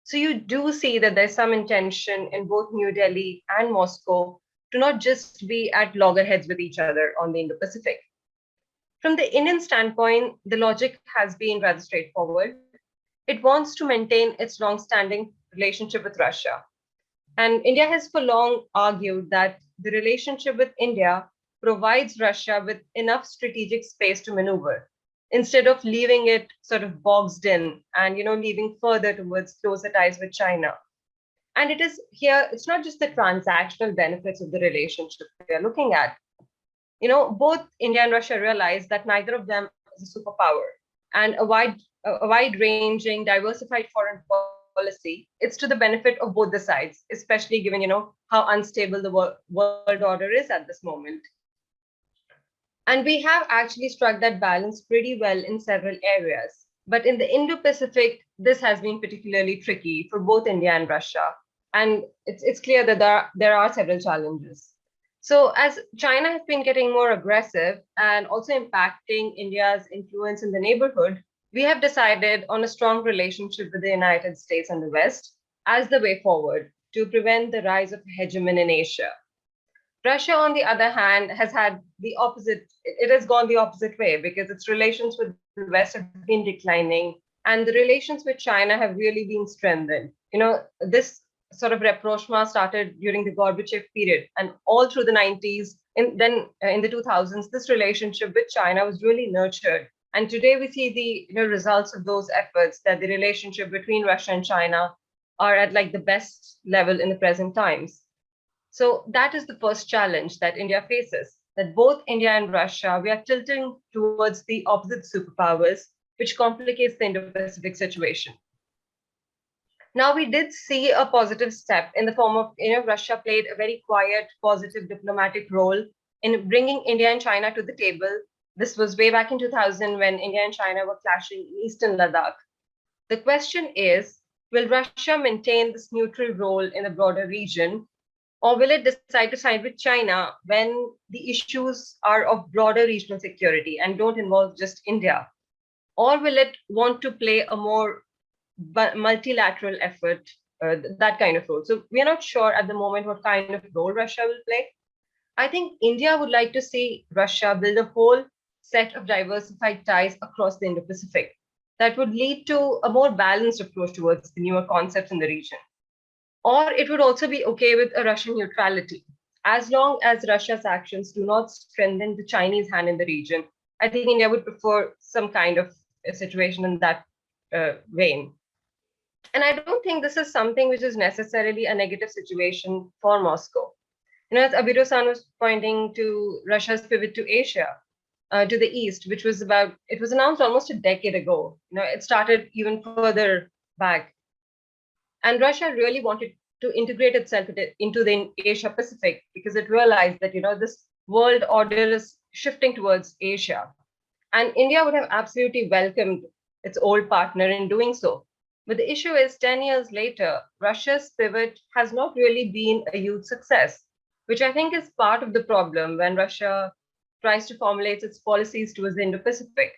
So you do see that there's some intention in both New Delhi and Moscow to not just be at loggerheads with each other on the Indo-Pacific. From the Indian standpoint, the logic has been rather straightforward. It wants to maintain its long-standing relationship with Russia. And India has for long argued that the relationship with India provides Russia with enough strategic space to maneuver, instead of leaving it sort of boxed in and leaving further towards closer ties with China. And it is here, it's not just the transactional benefits of the relationship we are looking at. Both India and Russia realize that neither of them is a superpower, and a wide-ranging, diversified foreign policy, it's to the benefit of both the sides, especially given how unstable the world order is at this moment. And we have actually struck that balance pretty well in several areas. But in the Indo-Pacific, this has been particularly tricky for both India and Russia. And it's clear that there are several challenges. So as China has been getting more aggressive and also impacting India's influence in the neighborhood, we have decided on a strong relationship with the United States and the West as the way forward to prevent the rise of hegemony in Asia. Russia, on the other hand, has had the opposite. It has gone the opposite way because its relations with the West have been declining and the relations with China have really been strengthened. This sort of rapprochement started during the Gorbachev period, and all through the 90s, then in the 2000s, this relationship with China was really nurtured. And today we see the results of those efforts, that the relationship between Russia and China are at like the best level in the present times. So that is the first challenge that India faces, that both India and Russia, we are tilting towards the opposite superpowers, which complicates the Indo-Pacific situation. Now, we did see a positive step in the form of, Russia played a very quiet, positive diplomatic role in bringing India and China to the table. This was way back in 2000 when India and China were clashing in eastern Ladakh. The question is, will Russia maintain this neutral role in the broader region, or will it decide to side with China when the issues are of broader regional security and don't involve just India? Or will it want to play a more multilateral effort, that kind of role? So we are not sure at the moment what kind of role Russia will play. I think India would like to see Russia build a whole set of diversified ties across the Indo-Pacific that would lead to a more balanced approach towards the newer concepts in the region. Or it would also be okay with a Russian neutrality. As long as Russia's actions do not strengthen the Chinese hand in the region, I think India would prefer some kind of a situation in that vein. And I don't think this is something which is necessarily a negative situation for Moscow. As Abhiru-san was pointing to Russia's pivot to Asia, to the east, which was it was announced almost a decade ago. It started even further back. And Russia really wanted to integrate itself into the Asia Pacific because it realized that, this world order is shifting towards Asia. And India would have absolutely welcomed its old partner in doing so. But the issue is 10 years later, Russia's pivot has not really been a huge success, which I think is part of the problem when Russia tries to formulate its policies towards the Indo-Pacific.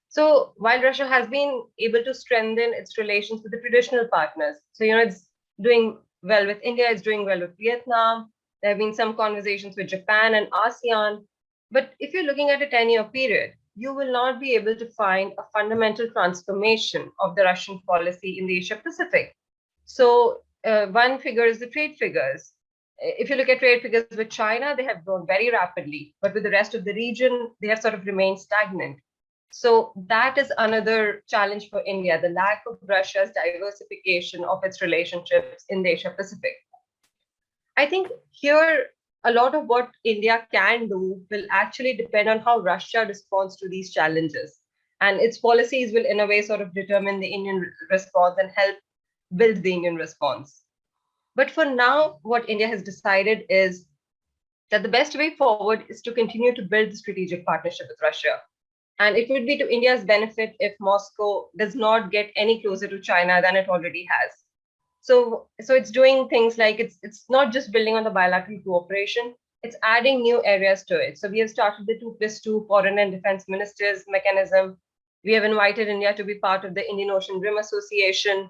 So while Russia has been able to strengthen its relations with the traditional partners, so it's doing well with India, it's doing well with Vietnam, there have been some conversations with Japan and ASEAN, but if you're looking at a 10-year period, you will not be able to find a fundamental transformation of the Russian policy in the Asia Pacific. So one figure is the trade figures. If you look at trade figures with China, they have grown very rapidly, but with the rest of the region, they have sort of remained stagnant. So that is another challenge for India, the lack of Russia's diversification of its relationships in the Asia Pacific. I think here, a lot of what India can do will actually depend on how Russia responds to these challenges. And its policies will, in a way, sort of determine the Indian response and help build the Indian response. But for now, what India has decided is that the best way forward is to continue to build the strategic partnership with Russia. And it would be to India's benefit if Moscow does not get any closer to China than it already has. So it's doing things like it's not just building on the bilateral cooperation, it's adding new areas to it. So we have started the 2+2 foreign and defense ministers mechanism. We have invited India to be part of the Indian Ocean Rim Association.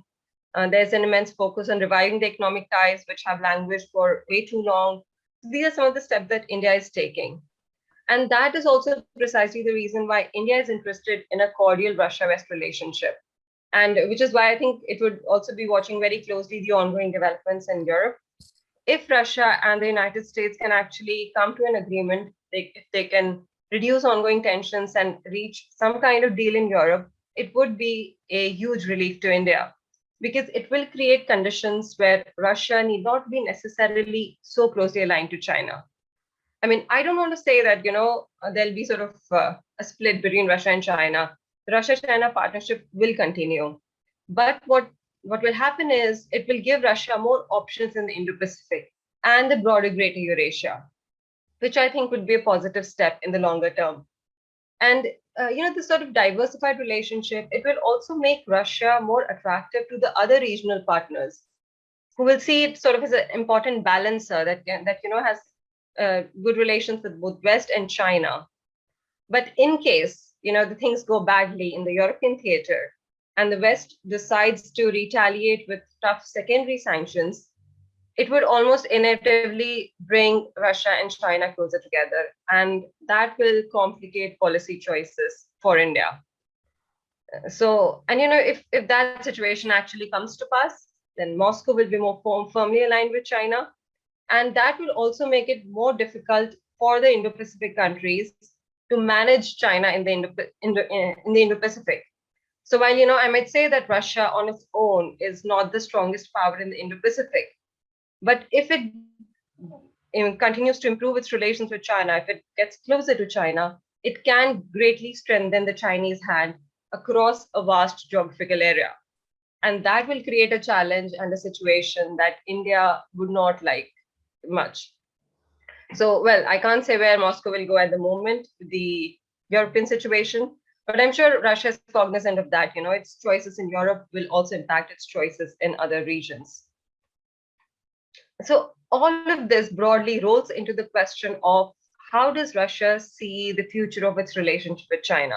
There's an immense focus on reviving the economic ties, which have languished for way too long. These are some of the steps that India is taking. And that is also precisely the reason why India is interested in a cordial Russia-West relationship. And which is why I think it would also be watching very closely the ongoing developments in Europe. If Russia and the United States can actually come to an agreement, if they can reduce ongoing tensions and reach some kind of deal in Europe, it would be a huge relief to India, because it will create conditions where Russia need not be necessarily so closely aligned to China. I mean, I don't want to say that, there'll be sort of a split between Russia and China. The Russia-China partnership will continue. But what will happen is it will give Russia more options in the Indo-Pacific and the broader Greater Eurasia, which I think would be a positive step in the longer term. And, this sort of diversified relationship, it will also make Russia more attractive to the other regional partners who will see it sort of as an important balancer that has good relations with both West and China. But in case, the things go badly in the European theater and the West decides to retaliate with tough secondary sanctions, it would almost inevitably bring Russia and China closer together. And that will complicate policy choices for India. So, and if that situation actually comes to pass, then Moscow will be more firmly aligned with China. And that will also make it more difficult for the Indo-Pacific countries to manage China in the Indo-Pacific. So while, I might say that Russia on its own is not the strongest power in the Indo-Pacific, but if it continues to improve its relations with China, if it gets closer to China, it can greatly strengthen the Chinese hand across a vast geographical area. And that will create a challenge and a situation that India would not like much. So, well, I can't say where Moscow will go at the moment, the European situation, but I'm sure Russia is cognizant of that. Its choices in Europe will also impact its choices in other regions. So all of this broadly rolls into the question of how does Russia see the future of its relationship with China?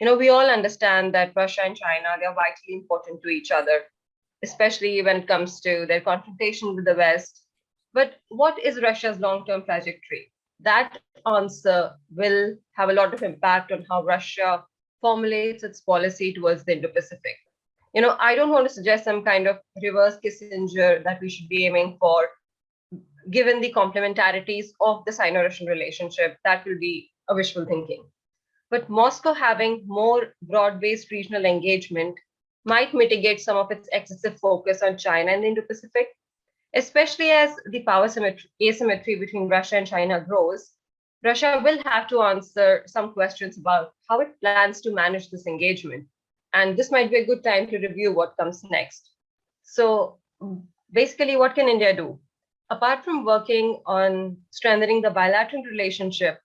We all understand that Russia and China, they are vitally important to each other, especially when it comes to their confrontation with the West. But what is Russia's long-term trajectory? That answer will have a lot of impact on how Russia formulates its policy towards the Indo-Pacific. I don't want to suggest some kind of reverse Kissinger that we should be aiming for, given the complementarities of the Sino-Russian relationship. That will be a wishful thinking. But Moscow having more broad-based regional engagement might mitigate some of its excessive focus on China and the Indo-Pacific, especially as the power asymmetry between Russia and China grows. Russia will have to answer some questions about how it plans to manage this engagement. And this might be a good time to review what comes next. So basically, what can India do? Apart from working on strengthening the bilateral relationship,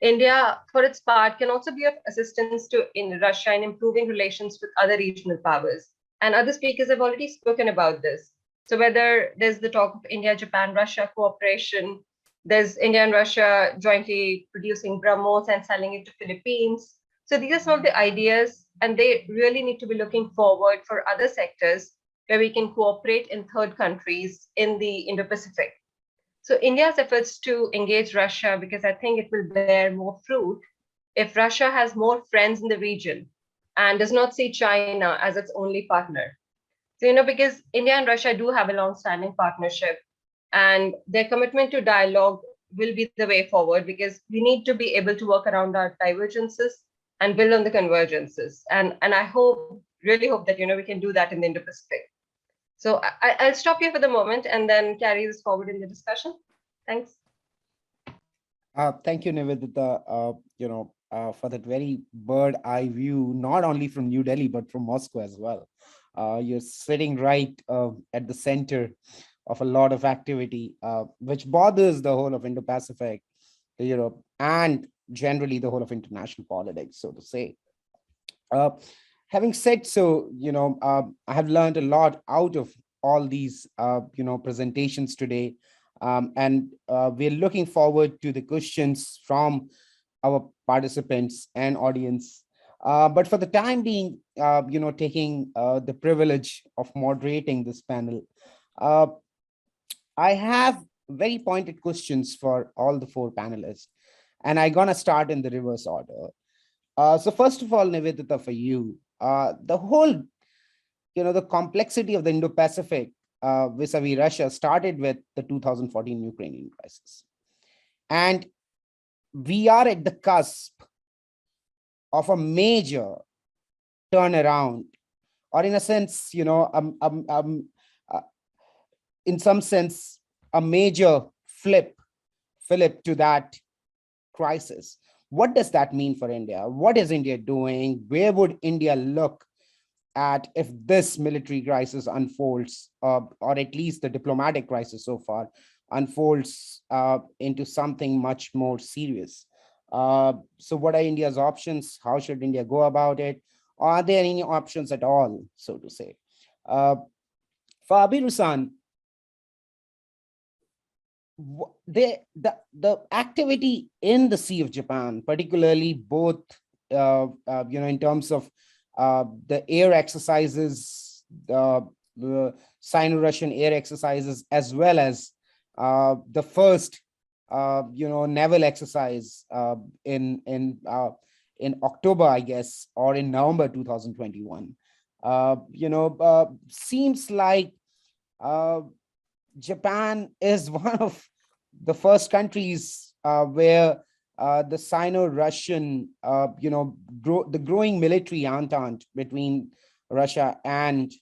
India, for its part, can also be of assistance to Russia in improving relations with other regional powers. And other speakers have already spoken about this. So whether there's the talk of India, Japan, Russia cooperation, there's India and Russia jointly producing BrahMos and selling it to Philippines. So these are some of the ideas, and they really need to be looking forward for other sectors where we can cooperate in third countries in the Indo-Pacific. So India's efforts to engage Russia, because I think it will bear more fruit if Russia has more friends in the region and does not see China as its only partner. So, because India and Russia do have a long-standing partnership, and their commitment to dialogue will be the way forward, because we need to be able to work around our divergences and build on the convergences. And I really hope that, we can do that in the Indo-Pacific. So I'll stop here for the moment and then carry this forward in the discussion. Thanks. Thank you, Nivedita. for that very bird eye view, not only from New Delhi, but from Moscow as well. You're sitting right at the center of a lot of activity, which bothers the whole of Indo-Pacific, Europe, and generally the whole of international politics, so to say. Having said so, I have learned a lot out of all these, presentations today. And we're looking forward to the questions from our participants and audience. But for the time being, taking the privilege of moderating this panel, I have very pointed questions for all the four panelists, and I'm gonna start in the reverse order. So first of all, Nivedita, for you, the whole, the complexity of the Indo-Pacific vis-a-vis Russia started with the 2014 Ukrainian crisis. And we are at the cusp of a major turnaround, or in a sense, in some sense, a major flip to that crisis. What does that mean for India? What is India doing? Where would India look at if this military crisis unfolds, or at least the diplomatic crisis so far unfolds into something much more serious? So what are India's options? How should India go about it? Are there any options at all, so to say? For Abirusan, the activity in the Sea of Japan, particularly both, in terms of the air exercises, the Sino-Russian air exercises, as well as the first, naval exercise in October, I guess, or in November 2021. Seems like Japan is one of the first countries where the Sino-Russian, the growing military entente between Russia and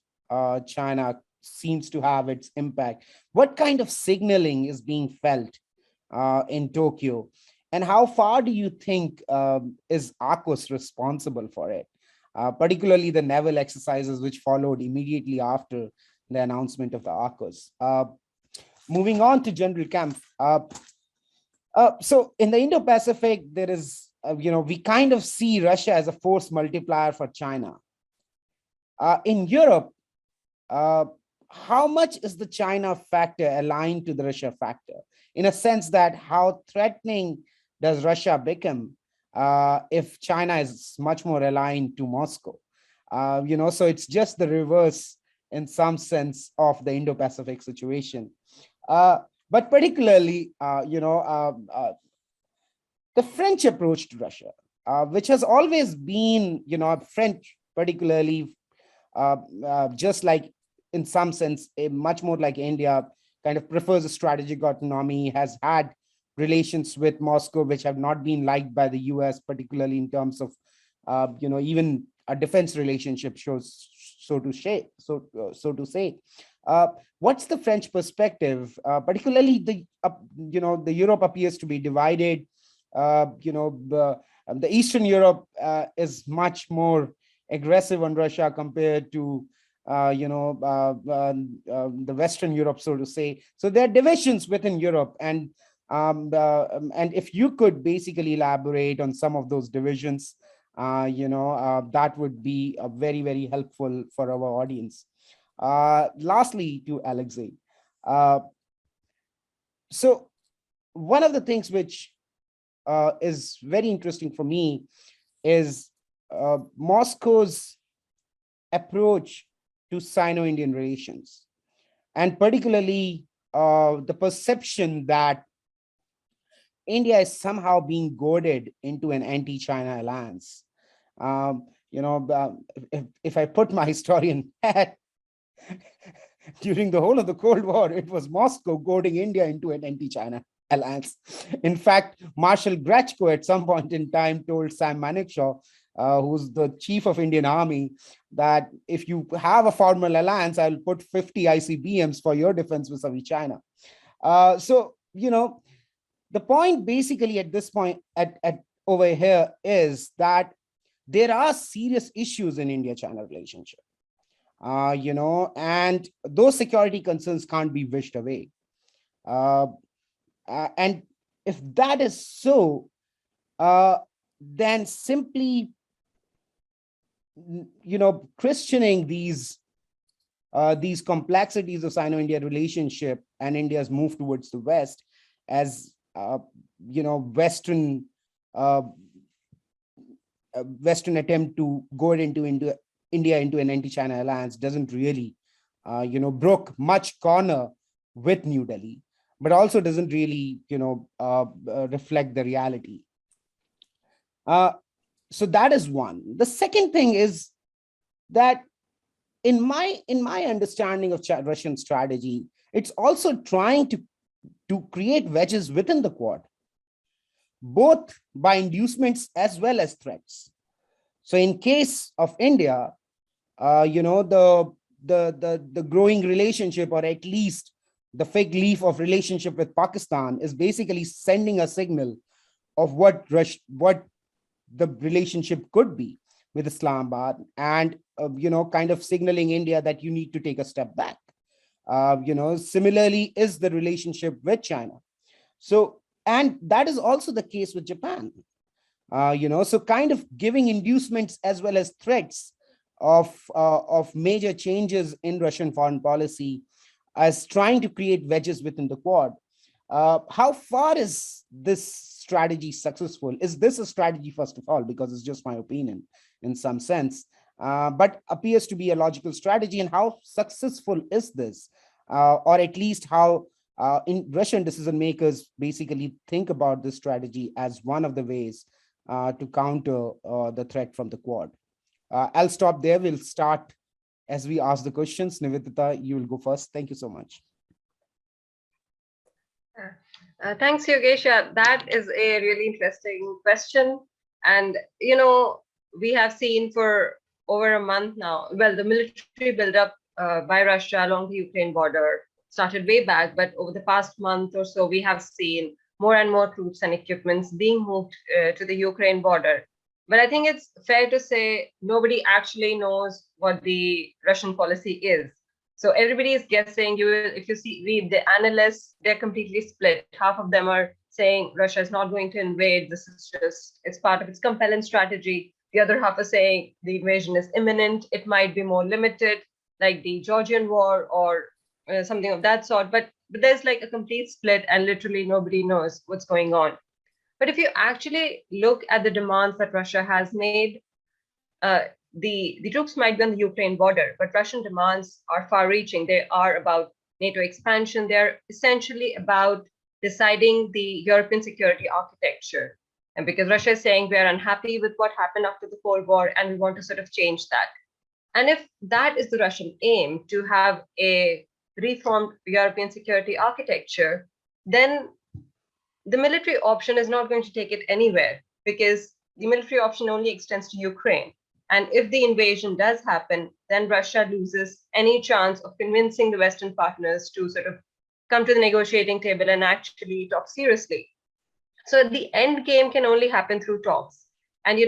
China seems to have its impact. What kind of signaling is being felt in Tokyo? And how far do you think is AUKUS responsible for it? Particularly the naval exercises which followed immediately after the announcement of the AUKUS. Moving on to General Kempf. So in the Indo-Pacific, there is, we kind of see Russia as a force multiplier for China. In Europe, how much is the China factor aligned to the Russia factor? In a sense that how threatening does Russia become if China is much more aligned to Moscow? So it's just the reverse in some sense of the Indo-Pacific situation. But particularly, the French approach to Russia, which has always been, French particularly, just like in some sense, much more like India, kind of prefers a strategic autonomy, has had relations with Moscow, which have not been liked by the US, particularly in terms of, even a defense relationship shows, so to say. What's the French perspective? Particularly the Europe appears to be divided. The Eastern Europe is much more aggressive on Russia compared to the Western Europe, so to say. So there are divisions within Europe, and if you could basically elaborate on some of those divisions, that would be very, very helpful for our audience. Lastly, to Alexei. So one of the things which is very interesting for me is Moscow's approach to Sino-Indian relations, and particularly the perception that India is somehow being goaded into an anti-China alliance. If I put my historian hat, during the whole of the Cold War, it was Moscow goading India into an anti-China alliance. In fact, Marshal Grechko at some point in time told Sam Manekshaw, who's the chief of Indian Army, that if you have a formal alliance, I'll put 50 ICBMs for your defense vis-a-vis China. The point basically at this point, at over here is that there are serious issues in India-China relationship, and those security concerns can't be wished away. And if that is so, then simply, questioning these complexities of Sino-India relationship and India's move towards the West as Western attempt to go into India into an anti-China alliance doesn't really broke much corner with New Delhi, but also doesn't really reflect the reality. So that is one. The second thing is that in my understanding of Russian strategy, it's also trying to create wedges within the Quad, both by inducements as well as threats. So in case of India, the growing relationship, or at least the fig leaf of relationship with Pakistan, is basically sending a signal of what the relationship could be with Islamabad, and kind of signaling India that you need to take a step back. Similarly is the relationship with China. So, and that is also the case with Japan. So kind of giving inducements as well as threats of major changes in Russian foreign policy as trying to create wedges within the Quad. How far is this strategy successful? Is this a strategy, first of all, because it's just my opinion in some sense, but appears to be a logical strategy, and how successful is this? Or at least how in Russian decision makers basically think about this strategy as one of the ways to counter the threat from the Quad. I'll stop there. We'll start as we ask the questions. Nivedita, you will go first. Thank you so much. Thanks, Yogesh. That is a really interesting question. And, we have seen for over a month now, well, the military buildup by Russia along the Ukraine border started way back, but over the past month or so, we have seen more and more troops and equipments being moved to the Ukraine border. But I think it's fair to say nobody actually knows what the Russian policy is. So everybody is guessing. If you read the analysts, they're completely split. Half of them are saying Russia is not going to invade. This is it's part of its compelling strategy. The other half are saying the invasion is imminent. It might be more limited, like the Georgian war or something of that sort. But there's like a complete split, and literally nobody knows what's going on. But if you actually look at the demands that Russia has made, the troops might be on the Ukraine border, but Russian demands are far-reaching. They are about NATO expansion. They're essentially about deciding the European security architecture. And because Russia is saying we are unhappy with what happened after the Cold War, and we want to sort of change that. And if that is the Russian aim, to have a reformed European security architecture, then the military option is not going to take it anywhere, because the military option only extends to Ukraine. And if the invasion does happen, then Russia loses any chance of convincing the Western partners to sort of come to the negotiating table and actually talk seriously. So the end game can only happen through talks. And,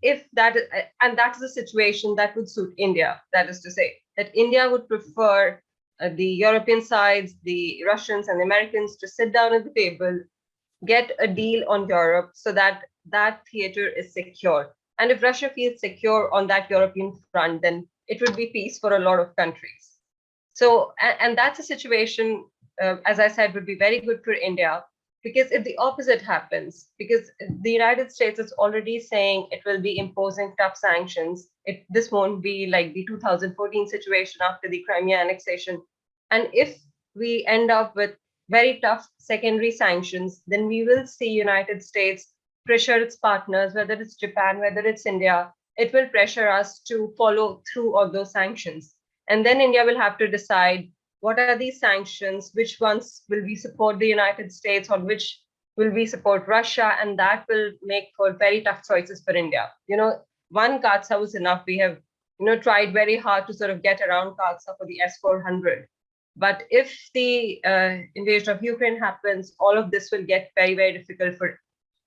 if that is a situation that would suit India, that is to say, that India would prefer the European sides, the Russians and the Americans to sit down at the table, get a deal on Europe so that that theater is secure. And if Russia feels secure on that European front, then it would be peace for a lot of countries. So, and that's a situation, as I said, would be very good for India, because if the opposite happens, because the United States is already saying it will be imposing tough sanctions, this won't be like the 2014 situation after the Crimea annexation. And if we end up with very tough secondary sanctions, then we will see United States pressure its partners, whether it's Japan, whether it's India. It will pressure us to follow through on those sanctions. And then India will have to decide, what are these sanctions? Which ones will we support the United States, or which will we support Russia? And that will make for very tough choices for India. One Katsa was enough. We have, tried very hard to sort of get around Katsa for the S-400. But if the invasion of Ukraine happens, all of this will get very, very difficult for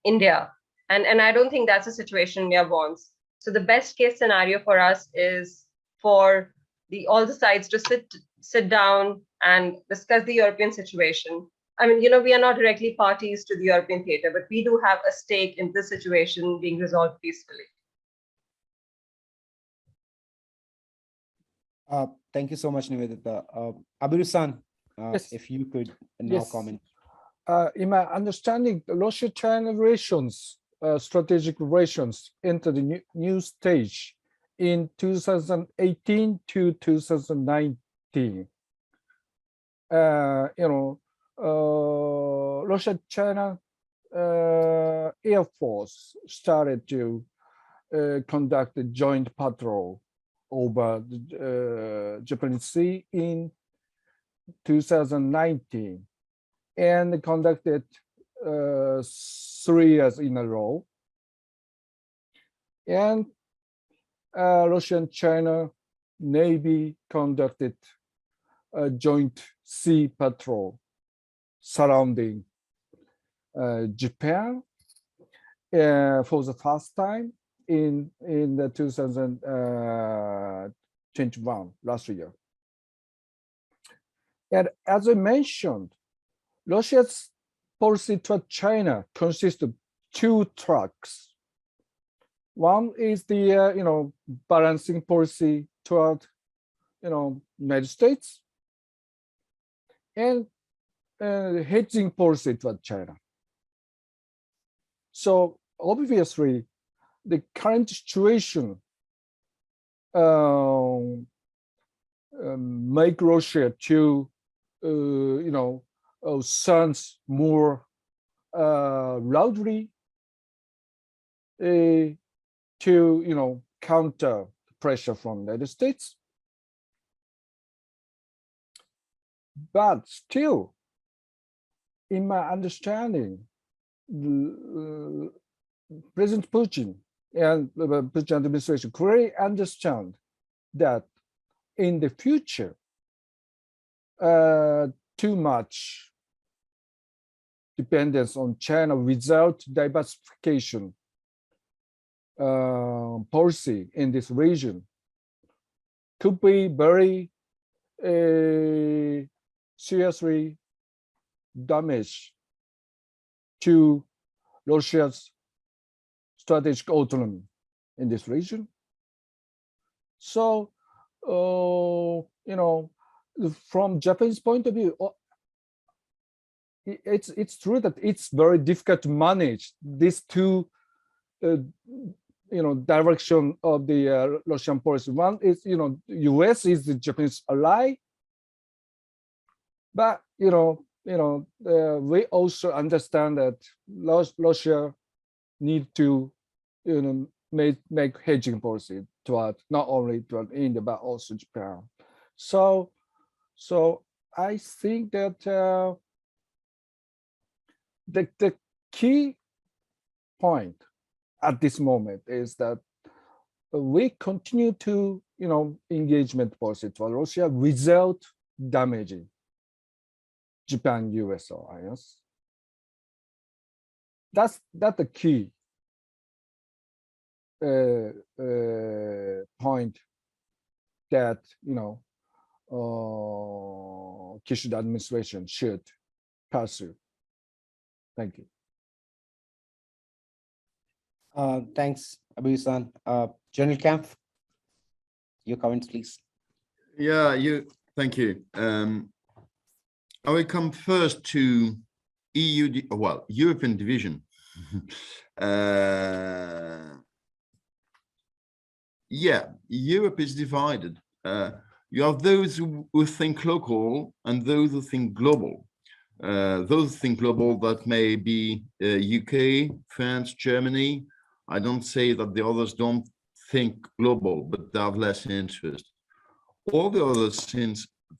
India. And I don't think that's a situation India wants. So the best case scenario for us is for all the sides to sit down and discuss the European situation. I mean, we are not directly parties to the European theater, but we do have a stake in this situation being resolved peacefully. Thank you so much, Nivedita. Abiru-san, Yes. if you could now Yes. comment. In my understanding, the Russia-China relations, strategic relations, entered a new stage in 2018 to 2019. Russia-China Air Force started to conduct a joint patrol over the Japanese Sea in 2019 and conducted 3 years in a row. And Russia and China Navy conducted a joint sea patrol surrounding Japan for the first time in the 2021, last year. And as I mentioned, Russia's policy toward China consists of 2 tracks. One is the balancing policy toward United States, and hedging policy toward China. So obviously, the current situation make Russia to sounds more loudly to counter pressure from the United States. But still, in my understanding, President Putin and the Putin administration clearly understand that in the future, too much dependence on China without diversification policy in this region could be very seriously damage to Russia's strategic autonomy in this region. So, from Japan's point of view, it's true that it's very difficult to manage these 2 direction of the Russian policy. One is, US is the Japanese ally, but we also understand that Russia need to make hedging policy toward not only toward India but also Japan. So I think that the key point at this moment is that we continue to engagement policy toward Russia without damaging Japan-US alliance. That's the key point that Kishida administration should pursue. Thank you. Thanks, Abiru-san. General Camp, your comments, please. Yeah, thank you. I will come first to European division. Yeah, Europe is divided. You have those who think local and those who think global. Those who think global, that may be UK, France, Germany. I don't say that the others don't think global, but they have less interest. All the others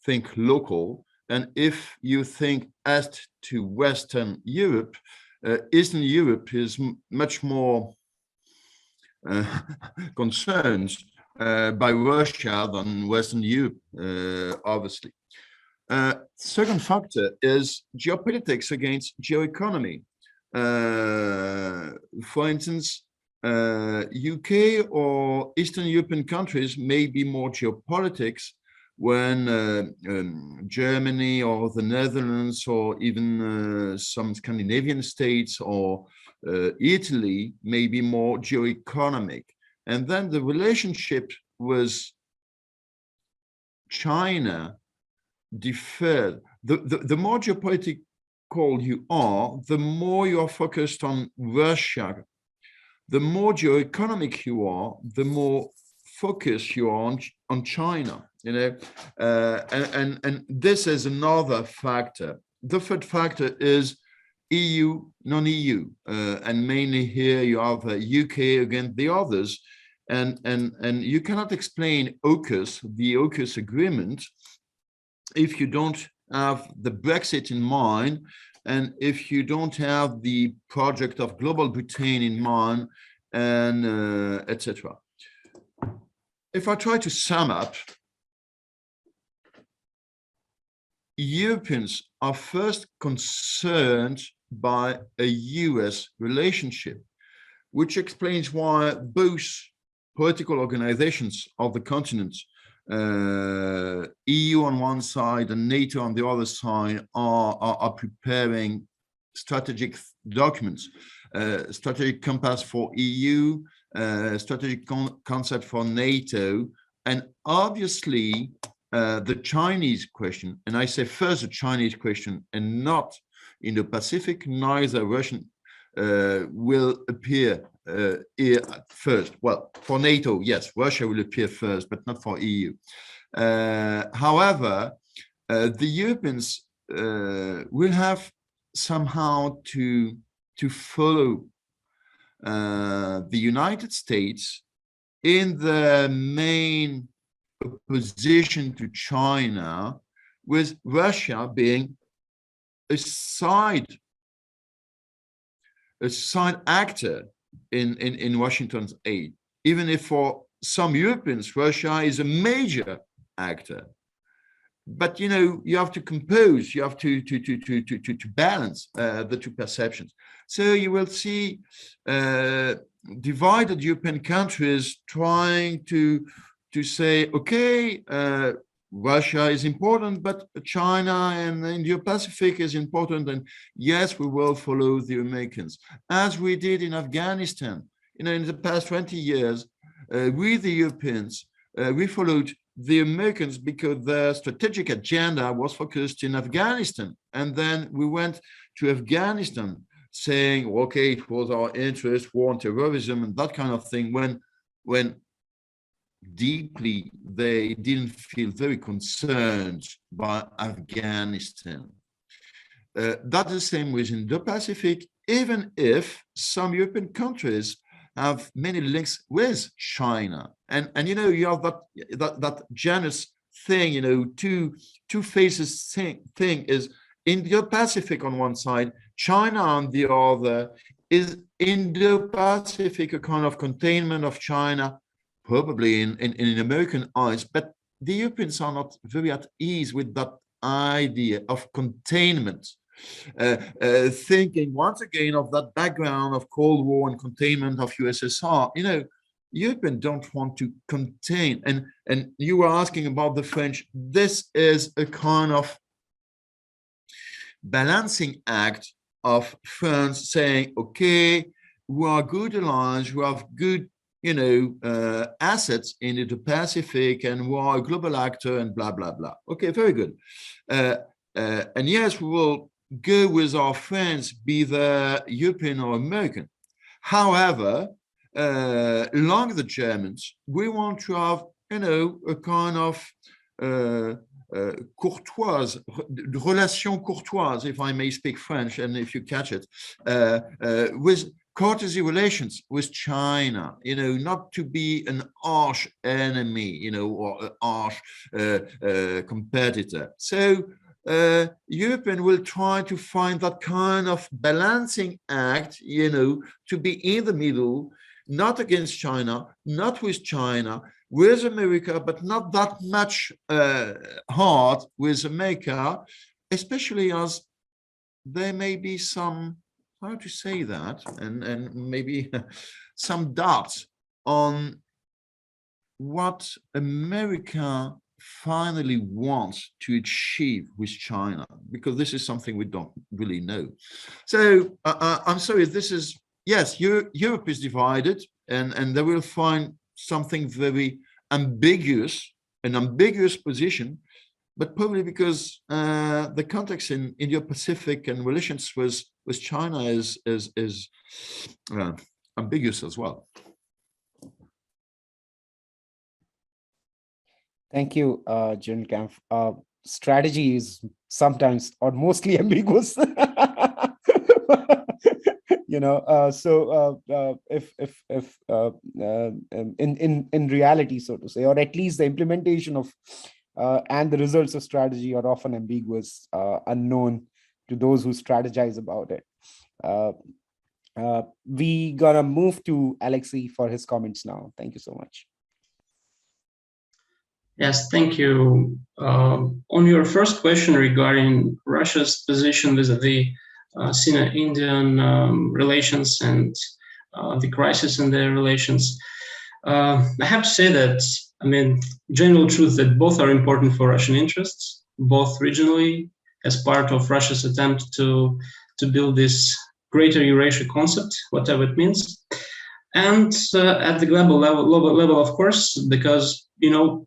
think local. And if you think East to Western Europe, Eastern Europe is much more concerned by Russia than Western Europe, obviously. Second factor is geopolitics against geoeconomy. For instance, UK or Eastern European countries may be more geopolitics when Germany or the Netherlands or even some Scandinavian states or Italy may be more geoeconomic. And then the relationship with China differed. The more geopolitical you are, the more you are focused on Russia. The more geoeconomic you are, the more focused you are on China. You know, and this is another factor. The third factor is EU, non-EU, and mainly here you have UK against the others, and you cannot explain AUKUS, the AUKUS agreement, if you don't have the Brexit in mind, and if you don't have the project of Global Britain in mind, and etc. If I try to sum up, Europeans are first concerned by a US relationship, which explains why both political organizations of the continent, EU on one side and NATO on the other side, are preparing strategic documents, strategic compass for EU, strategic concept for NATO, and obviously the Chinese question, and I say first the Chinese question and not Indo-Pacific, neither Russian will appear here first. Well, for NATO, yes, Russia will appear first, but not for EU. However, the Europeans will have somehow to follow the United States in the main opposition to China, with Russia being a side actor in Washington's aid, even if for some Europeans Russia is a major actor. But you know, you have to compose, you have to balance the two perceptions. So you will see divided European countries trying to say, okay, Russia is important, but China and the Indo-Pacific is important, and yes, we will follow the Americans, as we did in Afghanistan. You know, in the past 20 years, we the Europeans, we followed the Americans because their strategic agenda was focused in Afghanistan, and then we went to Afghanistan saying, okay, it was our interest, war on terrorism and that kind of thing, when deeply they didn't feel very concerned by Afghanistan. That's the same with Indo-Pacific, even if some European countries have many links with China. And you know, you have that generous thing, you know, two faces thing is Indo-Pacific on one side, China on the other. Is Indo-Pacific a kind of containment of China? Probably in American eyes, but the Europeans are not very at ease with that idea of containment, thinking once again of that background of Cold War and containment of USSR. You know, Europeans don't want to contain, and you were asking about the French. This is a kind of balancing act of France saying, okay, we are good allies, we have good, you know, assets in the Pacific, and we are a global actor, and blah, blah, blah. Okay, very good. And yes, we will go with our friends, be they European or American. However, like the Germans, we want to have, you know, a kind of courtoise, relation courtoise, if I may speak French, and if you catch it, with courtesy relations with China, you know, not to be an harsh enemy, you know, or an harsh competitor. So European will try to find that kind of balancing act, you know, to be in the middle, not against China, not with China, with America, but not that much hard with America, especially as there may be some how to say that, and maybe some doubts on what America finally wants to achieve with China, because this is something we don't really know. So I'm sorry, this is, yes, Europe is divided, and they will find something very ambiguous, an ambiguous position, but probably because the context in Indo-Pacific and relations with China is ambiguous as well. Thank you, General Kampf. Strategy is sometimes or mostly ambiguous. You know, so if in reality, so to say, or at least the implementation of and the results of strategy are often ambiguous, unknown to those who strategize about it. We gonna move to Alexei for his comments now. Thank you so much. Yes, thank you. On your first question regarding Russia's position vis-a-vis Sino-Indian relations and the crisis in their relations, I have to say that, I mean, general truth that both are important for Russian interests, both regionally as part of Russia's attempt to build this greater Eurasia concept, whatever it means, and at the global level, of course, because, you know,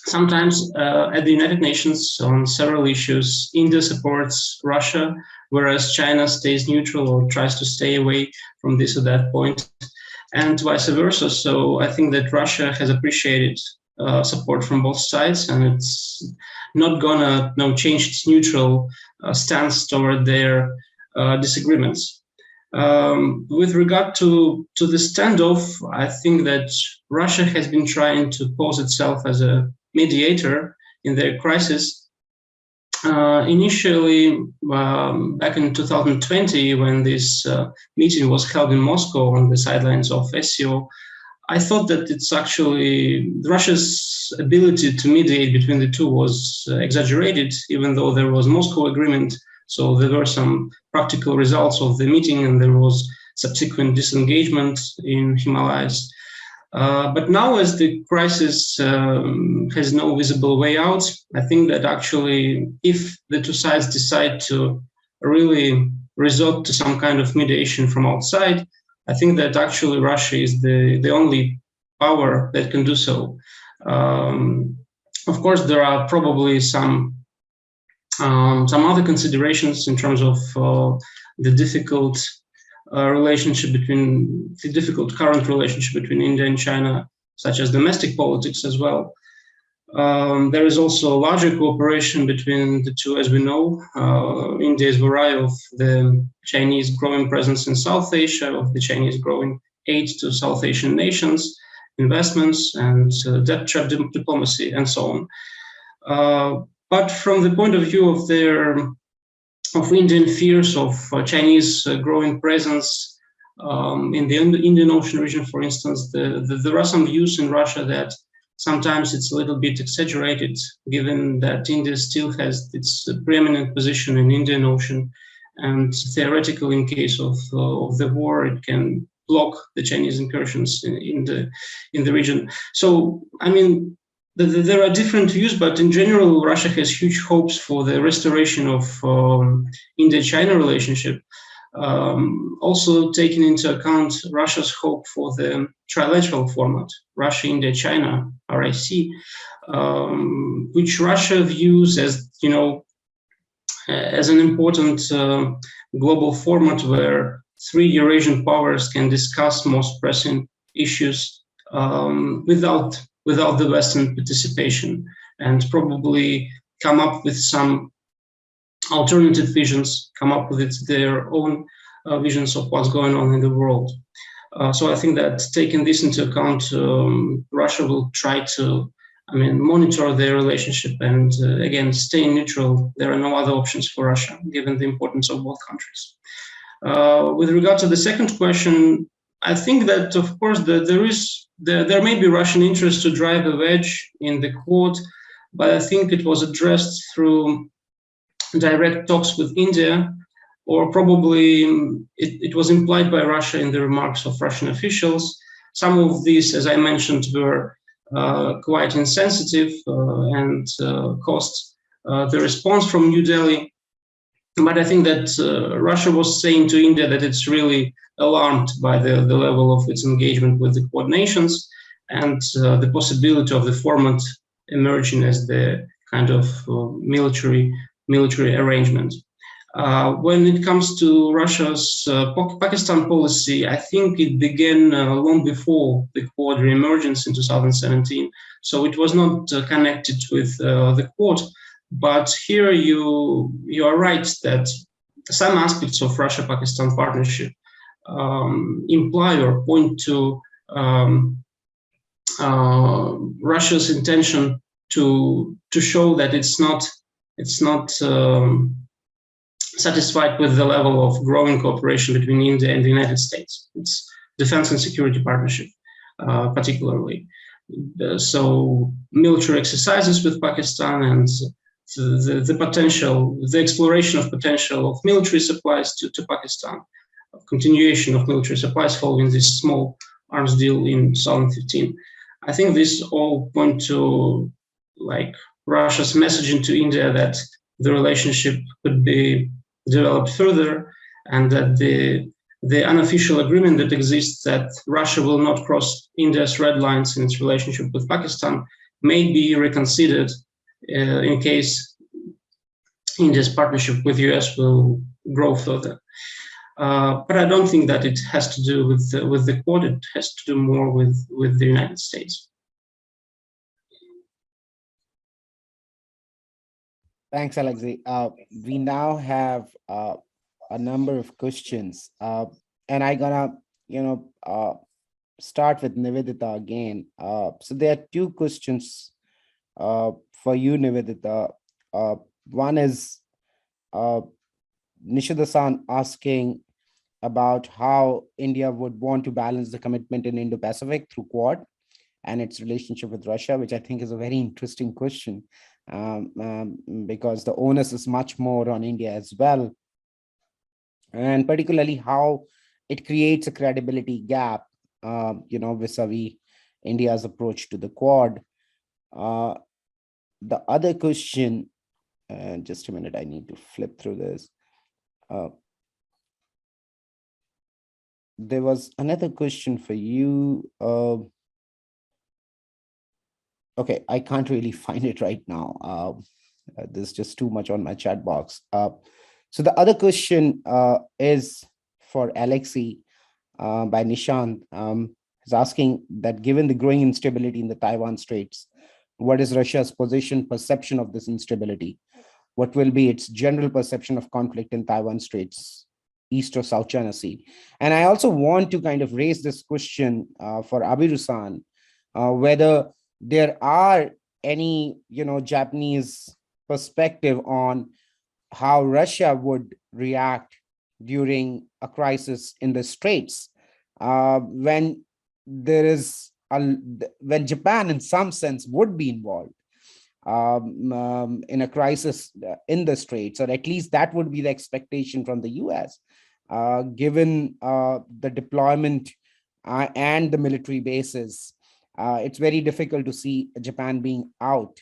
sometimes at the United Nations on several issues, India supports Russia, whereas China stays neutral or tries to stay away from this or that point, and vice versa. So I think that Russia has appreciated support from both sides, and it's not gonna change its neutral stance toward their disagreements. With regard to the standoff, I think that Russia has been trying to pose itself as a mediator in their crisis. Initially, back in 2020, when this meeting was held in Moscow on the sidelines of SCO, I thought that it's actually Russia's ability to mediate between the two was exaggerated, even though there was Moscow agreement. So there were some practical results of the meeting, and there was subsequent disengagement in Himalayas. But now, as the crisis has no visible way out, I think that actually, if the two sides decide to really resort to some kind of mediation from outside, I think that actually Russia is the only power that can do so. Of course, there are probably some other considerations in terms of the difficult current relationship between India and China, such as domestic politics as well. There is also larger cooperation between the two, as we know. India is wary of the Chinese growing presence in South Asia, of the Chinese growing aid to South Asian nations, investments, and debt trap diplomacy, and so on. But from the point of view of Indian fears of Chinese growing presence in the Indian Ocean region, for instance, there are some views in Russia that sometimes it's a little bit exaggerated, given that India still has its preeminent position in Indian Ocean, and theoretically, in case of the war, it can block the Chinese incursions in the region. So, I mean, there are different views, but in general, Russia has huge hopes for the restoration of India-China relationship. Also taking into account Russia's hope for the trilateral format, Russia, India, China, RIC, which Russia views as, you know, as an important global format where three Eurasian powers can discuss most pressing issues without the Western participation, and probably come up with some alternative visions, come up with their own visions of what's going on in the world. So I think that taking this into account, Russia will try to, monitor their relationship and again, stay neutral. There are no other options for Russia, given the importance of both countries. With regard to the second question, I think that, of course, there may be Russian interest to drive a wedge in the Quad, but I think it was addressed through direct talks with India, or probably it was implied by Russia in the remarks of Russian officials. Some of these, as I mentioned, were quite insensitive and caused the response from New Delhi. But I think that Russia was saying to India that it's really alarmed by the level of its engagement with the Quad nations and the possibility of the format emerging as the kind of military arrangement. When it comes to Russia's Pakistan policy, I think it began long before the Quad re-emergence in 2017. So it was not connected with the Quad. But here you are right that some aspects of Russia-Pakistan partnership imply or point to Russia's intention to show that it's not satisfied with the level of growing cooperation between India and the United States. It's defense and security partnership, particularly. So military exercises with Pakistan and the exploration of potential of military supplies to Pakistan, continuation of military supplies following this small arms deal in 2015. I think this all point to like Russia's messaging to India that the relationship could be developed further, and that the unofficial agreement that exists that Russia will not cross India's red lines in its relationship with Pakistan may be reconsidered in case India's partnership with US will grow further. But I don't think that it has to do with the Quad. It has to do more with the United States. Thanks, Alexei. We now have a number of questions, and I'm gonna, start with Nivedita again. So there are two questions for you, Nivedita. One is Nishida-san asking about how India would want to balance the commitment in Indo-Pacific through Quad and its relationship with Russia, which I think is a very interesting question, because the onus is much more on India as well, and particularly how it creates a credibility gap, vis-a-vis India's approach to the Quad. The other question, just a minute, I need to flip through this. There was another question for you. Okay, I can't really find it right now. There's just too much on my chat box. So the other question is for Alexei by Nishant. Is asking that given the growing instability in the Taiwan Straits, what is Russia's perception of this instability? What will be its general perception of conflict in Taiwan Straits, East or South China Sea? And I also want to kind of raise this question for Abiru-san, whether there are any, Japanese perspective on how Russia would react during a crisis in the Straits, when there is when Japan in some sense would be involved in a crisis in the Straits, or at least that would be the expectation from the US, given the deployment and the military bases. It's very difficult to see Japan being out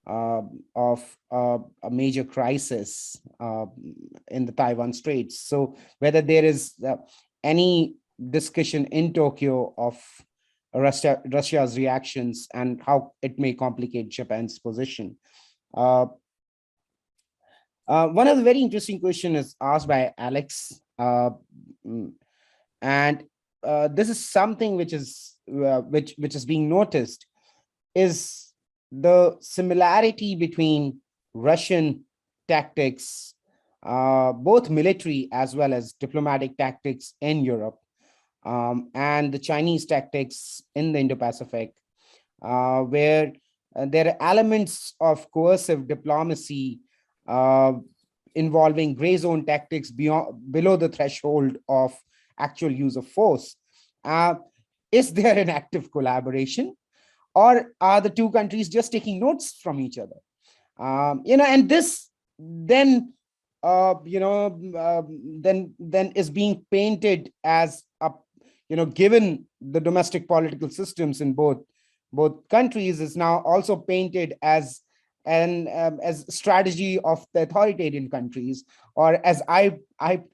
of a major crisis in the Taiwan Straits. So whether there is any discussion in Tokyo of Russia's reactions and how it may complicate Japan's position. One of the very interesting questions is asked by Alex, and this is something which is being noticed, is the similarity between Russian tactics, both military as well as diplomatic tactics in Europe, and the Chinese tactics in the Indo-Pacific, where there are elements of coercive diplomacy involving gray zone tactics below the threshold of actual use of force. Is there an active collaboration, or are the two countries just taking notes from each other? And this then then is being painted as a, given the domestic political systems in both countries, is now also painted as as strategy of the authoritarian countries, or as I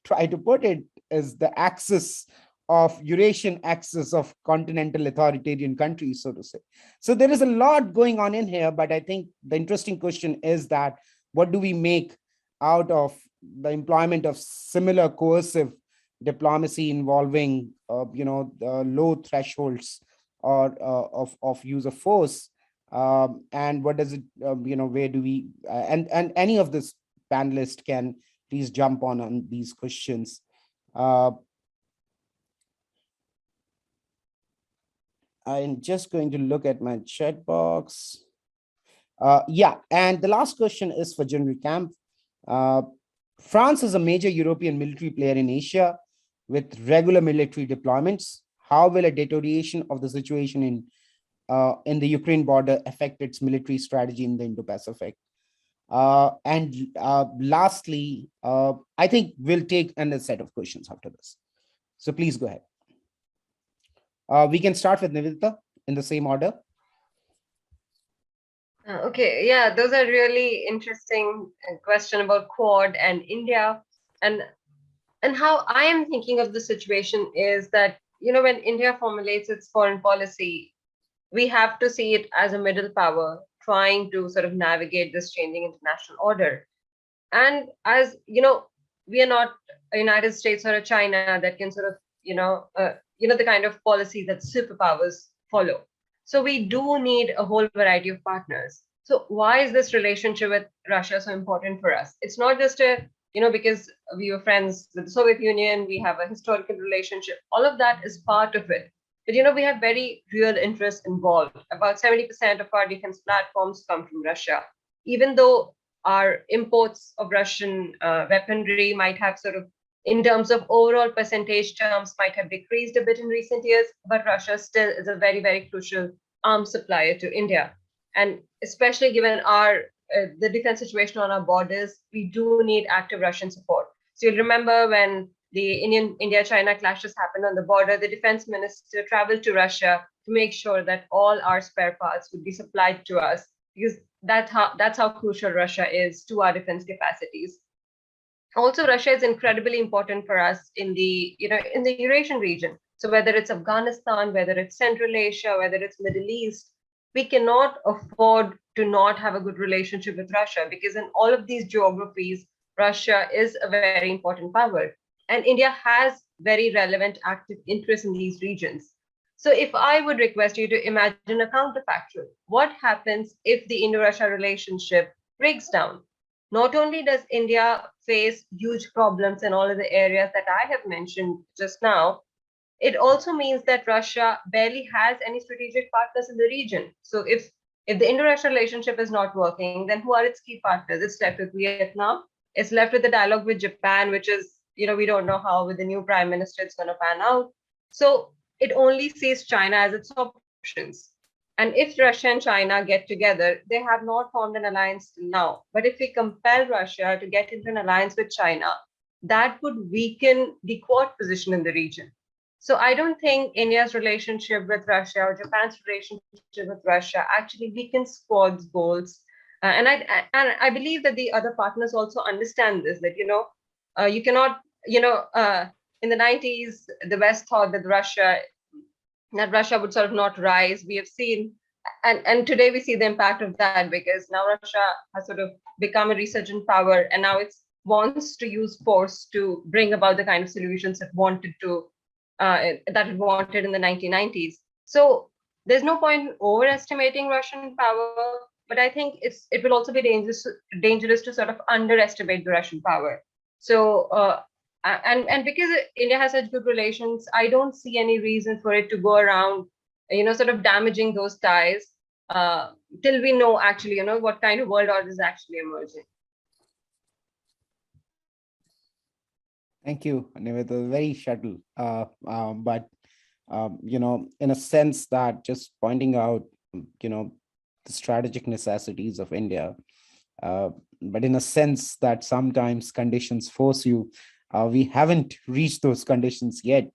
try to put it, as the axis of Eurasian axis of continental authoritarian countries, so to say. So there is a lot going on in here, but I think the interesting question is that what do we make out of the employment of similar coercive diplomacy involving low thresholds or of use of force, and what does it where do we and any of this panelists can please jump on these questions. I'm just going to look at my chat box. Yeah, and the last question is for General Camp. France is a major European military player in Asia with regular military deployments. How will a deterioration of the situation in the Ukraine border affect its military strategy in the Indo-Pacific? And lastly, I think we'll take another set of questions after this. So please go ahead. We can start with Nivedita in the same order. Okay, yeah, those are really interesting question about Quad and India, and how I am thinking of the situation is that, when India formulates its foreign policy, we have to see it as a middle power trying to sort of navigate this changing international order. And as we are not a United States or a China that can sort of the kind of policy that superpowers follow. So we do need a whole variety of partners. So why is this relationship with Russia so important for us? It's not just because we were friends with the Soviet Union, we have a historical relationship. All of that is part of it. But we have very real interests involved. About 70% of our defense platforms come from Russia. Even though our imports of Russian weaponry might have sort of, in terms of overall percentage terms, might have decreased a bit in recent years, but Russia still is a very, very crucial arms supplier to India. And especially given the defense situation on our borders, we do need active Russian support. So you'll remember when the India-China clashes happened on the border, the defense minister traveled to Russia to make sure that all our spare parts would be supplied to us, because that's how crucial Russia is to our defense capacities. Also, Russia is incredibly important for us in the Eurasian region. So whether it's Afghanistan, whether it's Central Asia, whether it's Middle East, we cannot afford to not have a good relationship with Russia, because in all of these geographies, Russia is a very important power. And India has very relevant active interests in these regions. So if I would request you to imagine a counterfactual, what happens if the Indo-Russia relationship breaks down? Not only does India face huge problems in all of the areas that I have mentioned just now, it also means that Russia barely has any strategic partners in the region. So if the Indo-Russia relationship is not working, then who are its key partners? It's left with Vietnam. It's left with the dialogue with Japan, which is, we don't know how with the new prime minister it's going to pan out. So it only sees China as its options. And if Russia and China get together, they have not formed an alliance till now. But if we compel Russia to get into an alliance with China, that would weaken the Quad position in the region. So I don't think India's relationship with Russia or Japan's relationship with Russia actually weakens Quad's goals. And I believe that the other partners also understand this, that, you cannot, in the 90s, the West thought that Russia would sort of not rise. We have seen, and today we see the impact of that, because now Russia has sort of become a resurgent power, and now it wants to use force to bring about the kind of solutions it wanted in the 1990s. So there's no point in overestimating Russian power, but I think it will also be dangerous to sort of underestimate the Russian power. So and because India has such good relations, I don't see any reason for it to go around, sort of damaging those ties till we know actually, what kind of world order is actually emerging. Thank you, Nivedita. Very subtle, but in a sense that just pointing out, the strategic necessities of India. but in a sense that sometimes conditions force you. We haven't reached those conditions yet,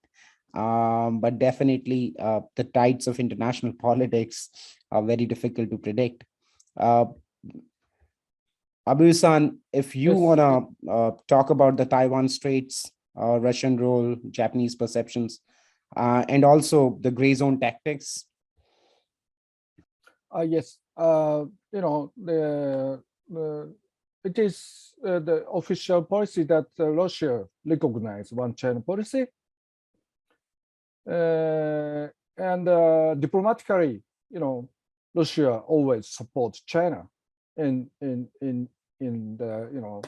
but definitely the tides of international politics are very difficult to predict. Abu-san, if you Yes. want to talk about the Taiwan Straits, Russian role, Japanese perceptions, and also the gray zone tactics. Yes, it is the official policy that Russia recognizes one China policy, and diplomatically, Russia always supports China in the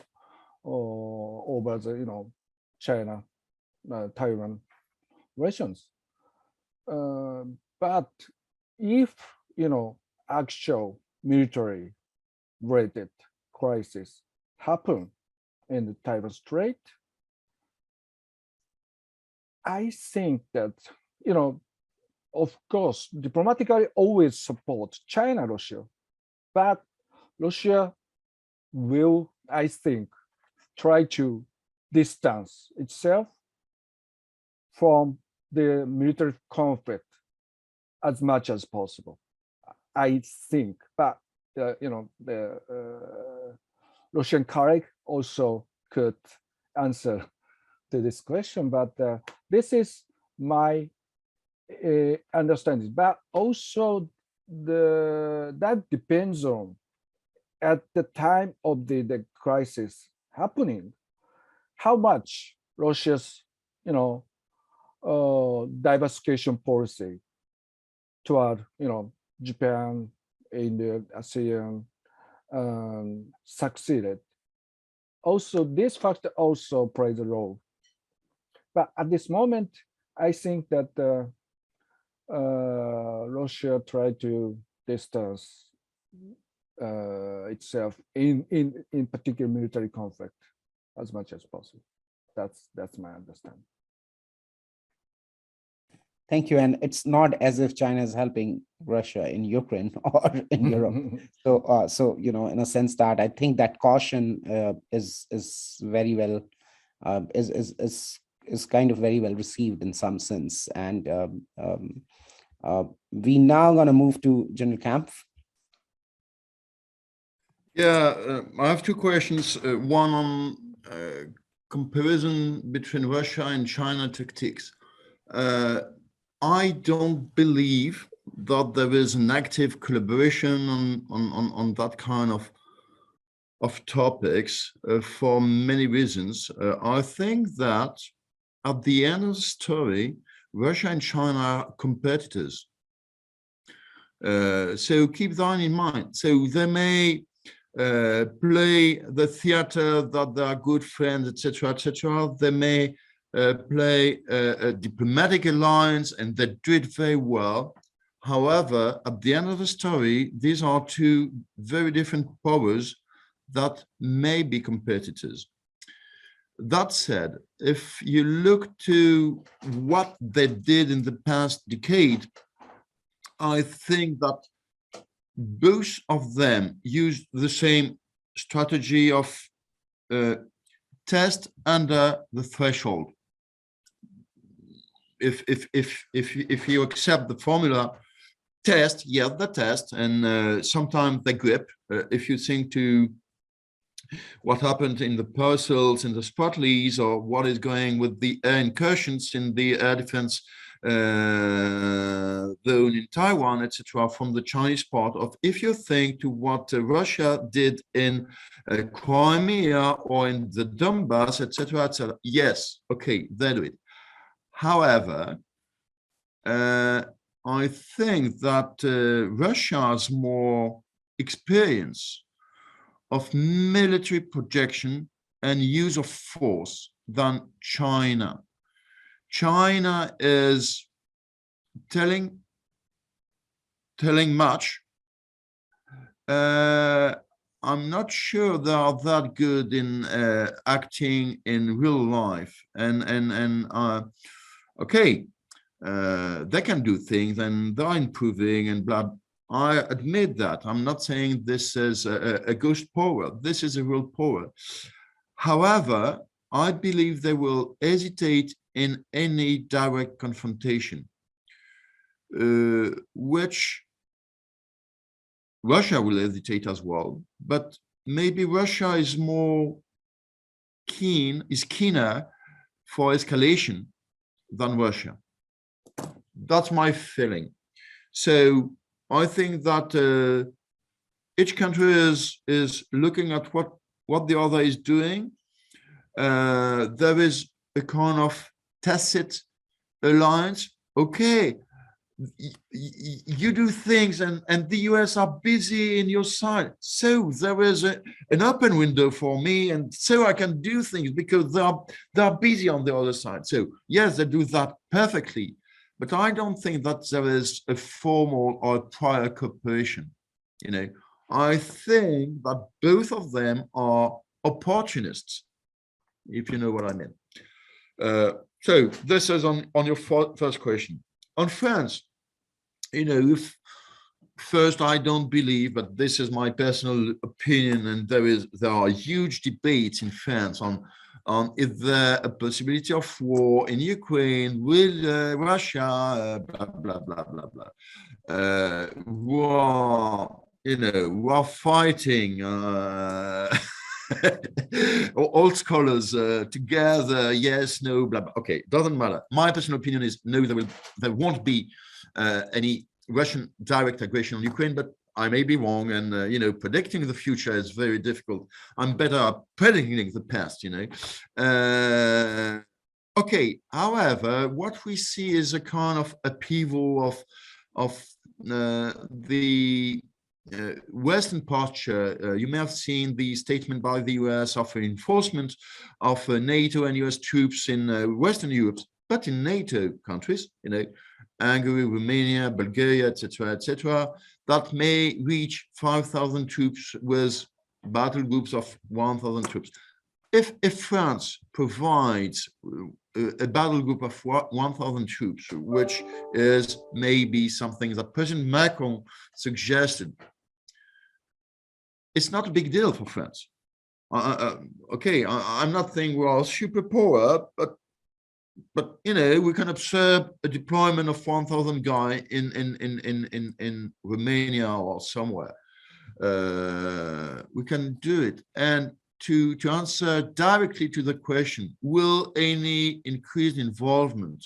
over the China Taiwan relations, but if actual military related crisis happen in the Taiwan Strait, I think that, of course, diplomatically always support China, Russia, but Russia will, I think, try to distance itself from the military conflict as much as possible, I think. But the Russian colleague also could answer to this question, but this is my understanding. But also that depends on at the time of the crisis happening, how much Russia's diversification policy toward Japan, India, ASEAN succeeded. Also, this factor also plays a role. But at this moment, I think that Russia tried to distance itself in particular military conflict as much as possible. That's my understanding. Thank you. And it's not as if China is helping Russia in Ukraine or in Europe. So in a sense that I think that caution is very well is kind of very well received in some sense. And we now going to move to General Kampf. Yeah, I have two questions. One on comparison between Russia and China tactics. I don't believe that there is an active collaboration on that kind of topics for many reasons. I think that at the end of the story, Russia and China are competitors. So keep that in mind. So they may play the theater that they are good friends, etc., etc. They may play a diplomatic alliance, and they do it very well. However, at the end of the story, these are two very different powers that may be competitors. That said, if you look to what they did in the past decade, I think that both of them used the same strategy of test under the threshold. If you accept the formula, test, yeah, the test, and sometimes they grip. If you think to what happened in the parcels, in the Spratlys, or what is going with the air incursions in the air defense zone in Taiwan, etc., from the Chinese part of, if you think to what Russia did in Crimea or in the Donbass, etc., etc., yes, okay, they do it. However, I think that Russia has more experience of military projection and use of force than China. China is telling much. I'm not sure they are that good in acting in real life, and okay, they can do things and they're improving and blah. I admit that. I'm not saying this is a ghost power. This is a real power. However, I believe they will hesitate in any direct confrontation, which Russia will hesitate as well. But maybe Russia is keener for escalation than Russia. That's my feeling. So I think that each country is looking at what the other is doing. There is a kind of tacit alliance. Okay, you do things and the US are busy in your side. So there is an open window for me, and so I can do things because they are busy on the other side. So yes, they do that perfectly. But I don't think that there is a formal or prior cooperation. You know, I think that both of them are opportunists, if you know what I mean. So this is on your first question. On France, you know, first, I don't believe, but this is my personal opinion, and there are huge debates in France on is there a possibility of war in Ukraine with Russia, blah, blah, blah, blah, blah. Who are fighting, all scholars together, yes, no, blah, blah. Okay, doesn't matter. My personal opinion is no, there won't be any Russian direct aggression on Ukraine, but I may be wrong, and you know, predicting the future is very difficult. I'm better at predicting the past, you know. Okay, however, what we see is a kind of upheaval of the Western posture. You may have seen the statement by the US of reinforcement of NATO and US troops in Western Europe, but in NATO countries, you know, Hungary, Romania, Bulgaria, etc., that may reach 5,000 troops with battle groups of 1,000 troops. If France provides a battle group of 1,000 troops, which is maybe something that President Macron suggested, it's not a big deal for France. Okay, I'm not saying we are superpower, but you know, we can observe a deployment of 1,000 guys in Romania or somewhere. We can do it. And to answer directly to the question, will any increased involvement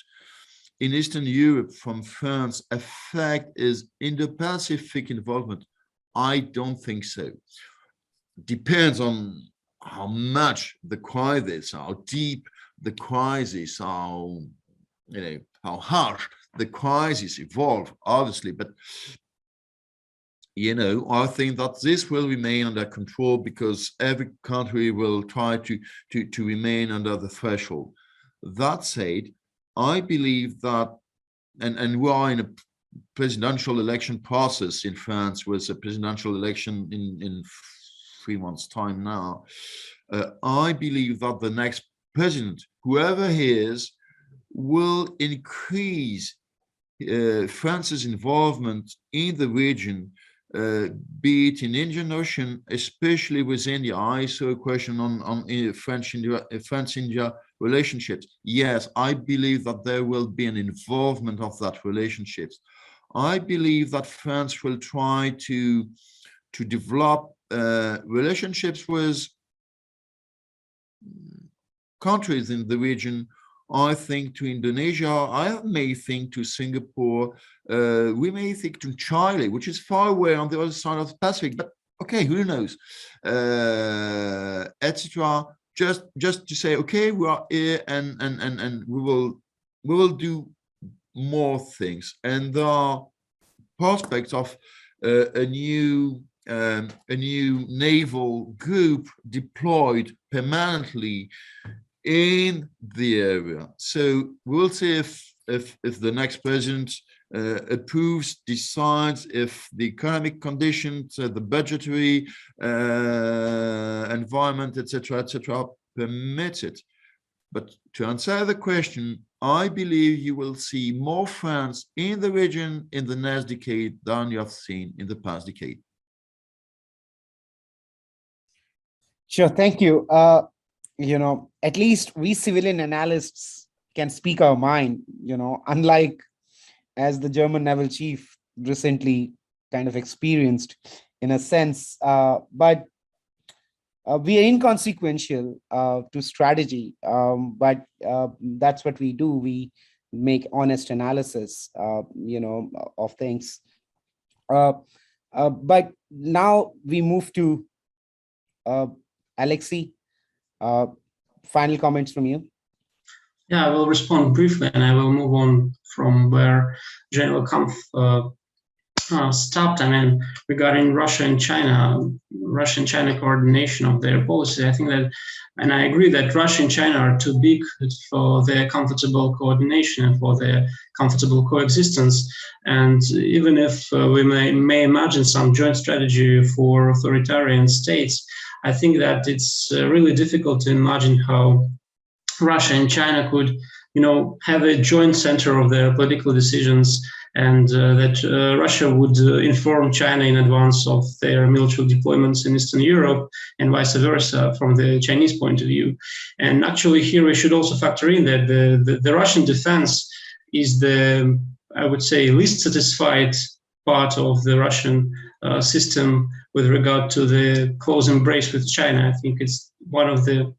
in Eastern Europe from France affect its Indo-Pacific involvement? I don't think so. Depends on how much the crisis, how deep the crisis, how, you know, how harsh the crisis evolve, obviously, but you know, I think that this will remain under control because every country will try to remain under the threshold. That said, I believe that, and we are in a presidential election process in France, with a presidential election in 3 months' time now. I believe that the next president, whoever he is, will increase France's involvement in the region, be it in Indian Ocean, especially with India. I saw a question on France-India relationships. Yes, I believe that there will be an involvement of that relationships. I believe that France will try to develop relationships with countries in the region. I think to Indonesia, I may think to Singapore, we may think to Chile, which is far away on the other side of the Pacific, but okay, who knows, etc. Just to say, okay, we are here and we will do more things. And there are prospects of a new naval group deployed permanently in the area. So we'll see if the next president approves, decides, if the economic conditions, the budgetary environment, etc., permits it. But to answer the question, I believe you will see more France in the region in the next decade than you have seen in the past decade. Sure, thank you. At least we civilian analysts can speak our mind, unlike as the German naval chief recently kind of experienced in a sense, but we are inconsequential to strategy, but that's what we do. We make honest analysis, of things. But now we move to Alexei. Final comments from you. Yeah, I will respond briefly, and I will move on from where General Kampf stopped. I mean, regarding Russia and China coordination of their policy, I think that, and I agree that Russia and China are too big for their comfortable coordination and for their comfortable coexistence. And even if we may imagine some joint strategy for authoritarian states, I think that it's really difficult to imagine how Russia and China could, have a joint center of their political decisions, and that Russia would inform China in advance of their military deployments in Eastern Europe and vice versa from the Chinese point of view. And actually here we should also factor in that the Russian defense is the, I would say, least satisfied part of the Russian system with regard to the close embrace with China. I think it's one of the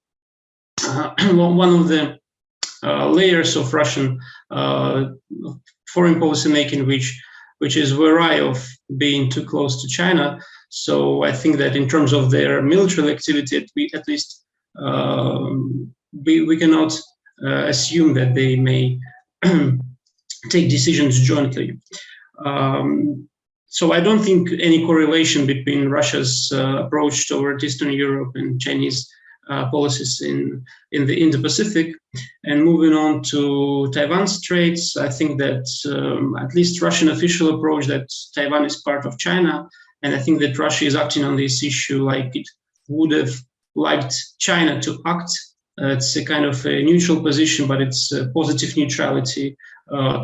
layers of Russian foreign policy making, which is wary of being too close to China. So I think that in terms of their military activity, at least we cannot assume that they may take decisions jointly. So I don't think any correlation between Russia's approach toward Eastern Europe and Chinese policies in the Indo-Pacific. And moving on to Taiwan Straits, I think that at least Russian official approach that Taiwan is part of China, and I think that Russia is acting on this issue like it would have liked China to act. It's a kind of a neutral position, but it's a positive neutrality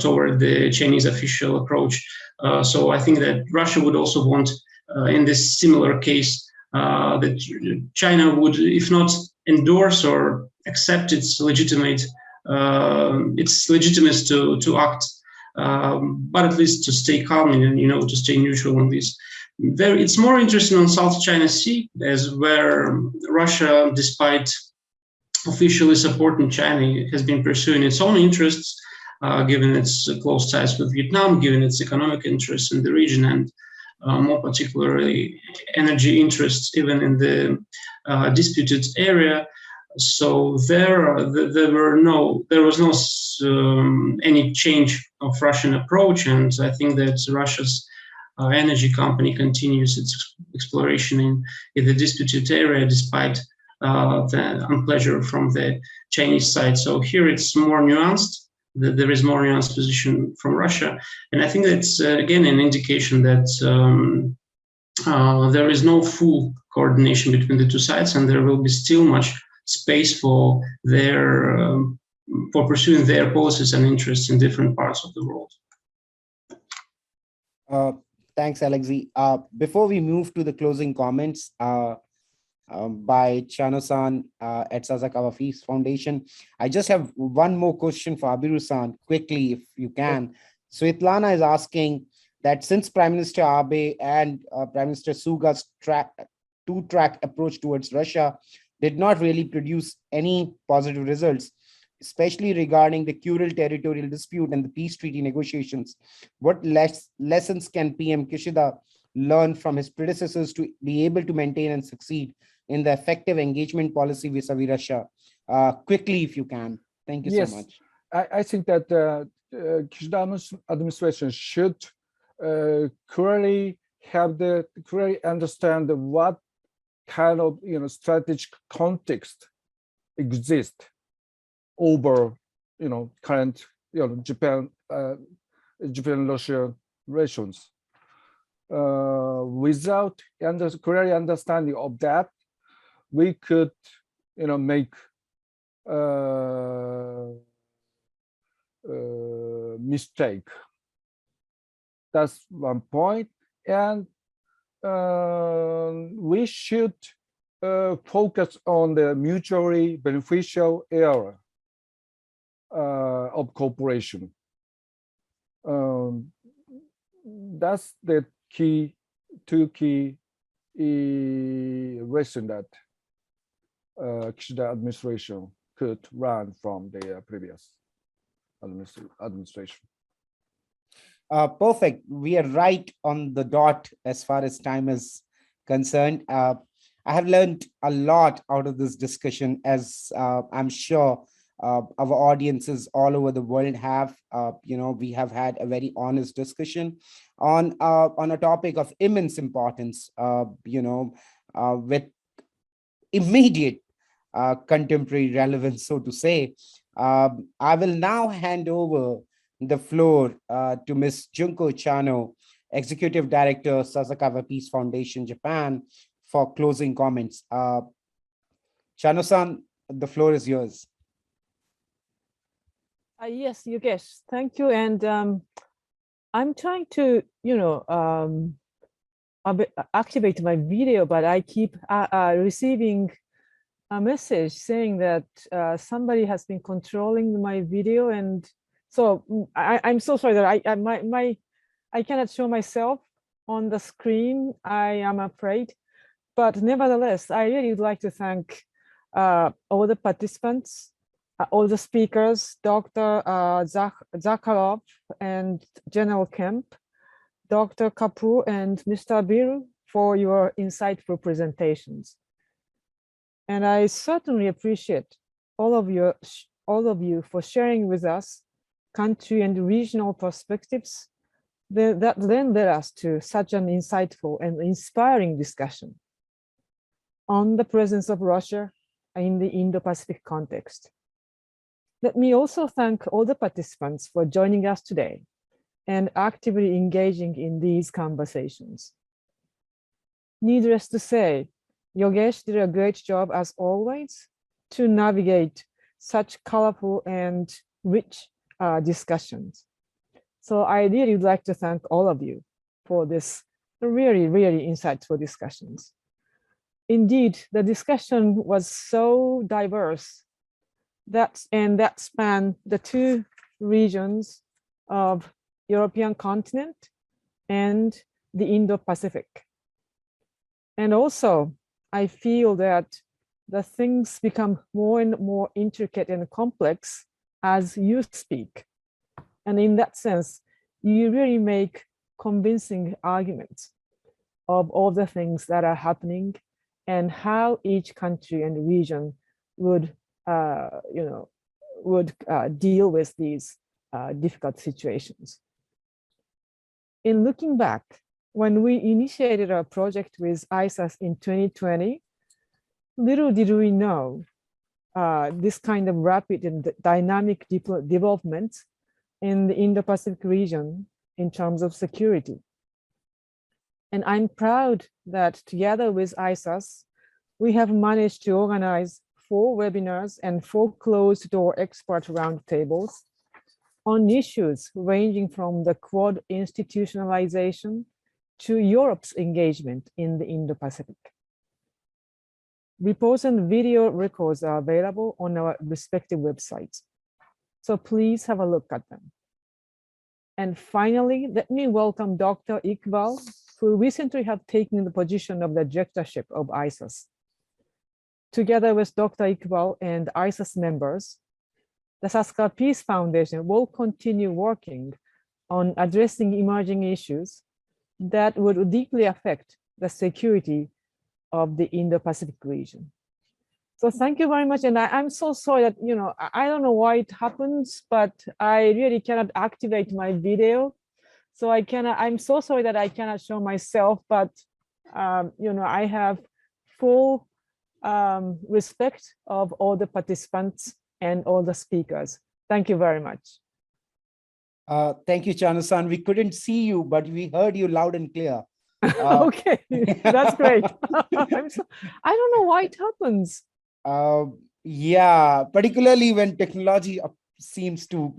toward the Chinese official approach. So I think that Russia would also want, in this similar case, that China would, if not endorse or accept its legitimacy to act, but at least to stay calm and to stay neutral on this. It's more interesting on South China Sea, as where Russia, despite officially supporting China, has been pursuing its own interests, given its close ties with Vietnam, given its economic interests in the region, and more particularly energy interests even in the disputed area. So there was no any change of Russian approach, and I think that Russia's energy company continues its exploration in the disputed area despite the unpleasure from the Chinese side. So here it's more nuanced. There is more nuanced position from Russia, and I think that's again an indication that there is no full coordination between the two sides, and there will be still much space for pursuing their policies and interests in different parts of the world. Thanks, Alexei. Before we move to the closing comments by Chano-san at Sasakawa Peace Foundation, I just have one more question for Abiru-san, quickly, if you can. Svetlana is asking that since Prime Minister Abe and Prime Minister Suga's two-track approach towards Russia did not really produce any positive results, especially regarding the Kuril territorial dispute and the peace treaty negotiations, what lessons can PM Kishida learn from his predecessors to be able to maintain and succeed in the effective engagement policy vis-a-vis Russia? Quickly, if you can. Thank you so much. I think that Kishida administration should clearly understand what kind of strategic context exists over current Japan-Russia relations. Without clear understanding of that, we could make mistake. That's one point. And we should focus on the mutually beneficial area of cooperation. That's the two key lesson that Kishida administration could learn from the previous administration. Perfect. We are right on the dot as far as time is concerned. I have learned a lot out of this discussion, as I'm sure our audiences all over the world have. We have had a very honest discussion on a topic of immense importance, with immediate contemporary relevance, so to say. I will now hand over the floor to Ms. Junko Chano, Executive Director, Sasakawa Peace Foundation, Japan, for closing comments. Chano-san, the floor is yours. Yes, Yogesh, thank you. And I'm trying to, activate my video, but I keep receiving a message saying that somebody has been controlling my video, and so I'm so sorry that I cannot show myself on the screen. I am afraid, but nevertheless, I really would like to thank all the participants, all the speakers, Dr. Zakharov and General Kemp, Dr. Kapoor and Mr. Biru for your insightful presentations. And I certainly appreciate all of you for sharing with us country and regional perspectives that then led us to such an insightful and inspiring discussion on the presence of Russia in the Indo-Pacific context. Let me also thank all the participants for joining us today and actively engaging in these conversations. Needless to say, Yogesh did a great job as always to navigate such colorful and rich discussions. So I really would like to thank all of you for this really, really insightful discussions. Indeed, the discussion was so diverse that spanned the two regions of European continent and the Indo-Pacific. And also, I feel that the things become more and more intricate and complex as you speak. And in that sense, you really make convincing arguments of all the things that are happening and how each country and region would deal with these difficult situations. In looking back, when we initiated our project with ISAS in 2020, little did we know this kind of rapid and dynamic development in the Indo-Pacific region in terms of security. And I'm proud that together with ISAS, we have managed to organize 4 webinars and 4 closed-door expert roundtables on issues ranging from the Quad institutionalization to Europe's engagement in the Indo-Pacific. Reports and video records are available on our respective websites, so please have a look at them. And finally, let me welcome Dr. Iqbal, who recently have taken the position of the directorship of ISAS. Together with Dr. Iqbal and ISAS members, the Sasakawa Peace Foundation will continue working on addressing emerging issues that would deeply affect the security of the Indo-Pacific region. So thank you very much. And I'm so sorry that, I don't know why it happens, but I really cannot activate my video. So I'm so sorry that I cannot show myself, but, I have full respect of all the participants and all the speakers. Thank you very much. Thank you, Chano-san. We couldn't see you, but we heard you loud and clear. Okay, that's great. I don't know why it happens. Yeah, particularly when technology seems to,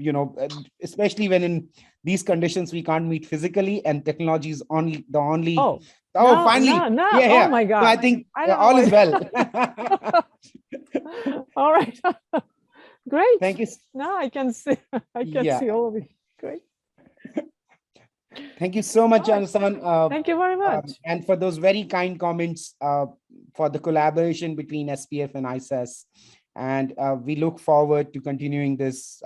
especially when in these conditions we can't meet physically, and technology is only the only. Oh, Oh, finally, no. yeah. Oh my God. So I think I don't all know is well. All right. Great. Thank you. Now I can see. I can Yeah. see all of you. Great. Thank you so much, All right. Jonathan. Thank you very much. And for those very kind comments for the collaboration between SPF and ISAS. And we look forward to continuing this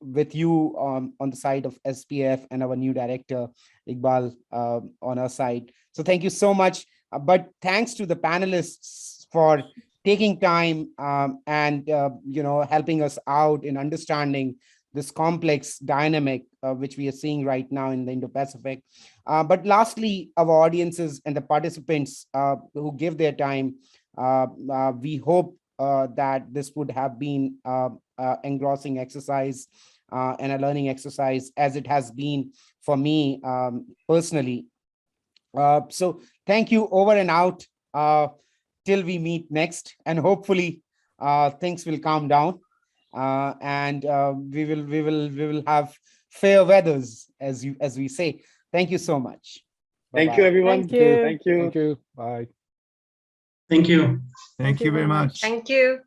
with you on the side of SPF and our new director, Iqbal, on our side. So thank you so much. But thanks to the panelists for taking time and helping us out in understanding this complex dynamic which we are seeing right now in the Indo-Pacific. But lastly, our audiences and the participants who give their time, we hope that this would have been engrossing exercise and a learning exercise, as it has been for me personally. So thank you, over and out till we meet next, and hopefully things will calm down. And we will have fair weathers, as we say. Thank you so much. Thank Bye-bye. you, everyone. Thank you. Thank you. Thank you. Bye. Thank you. Thank you very much. Thank you.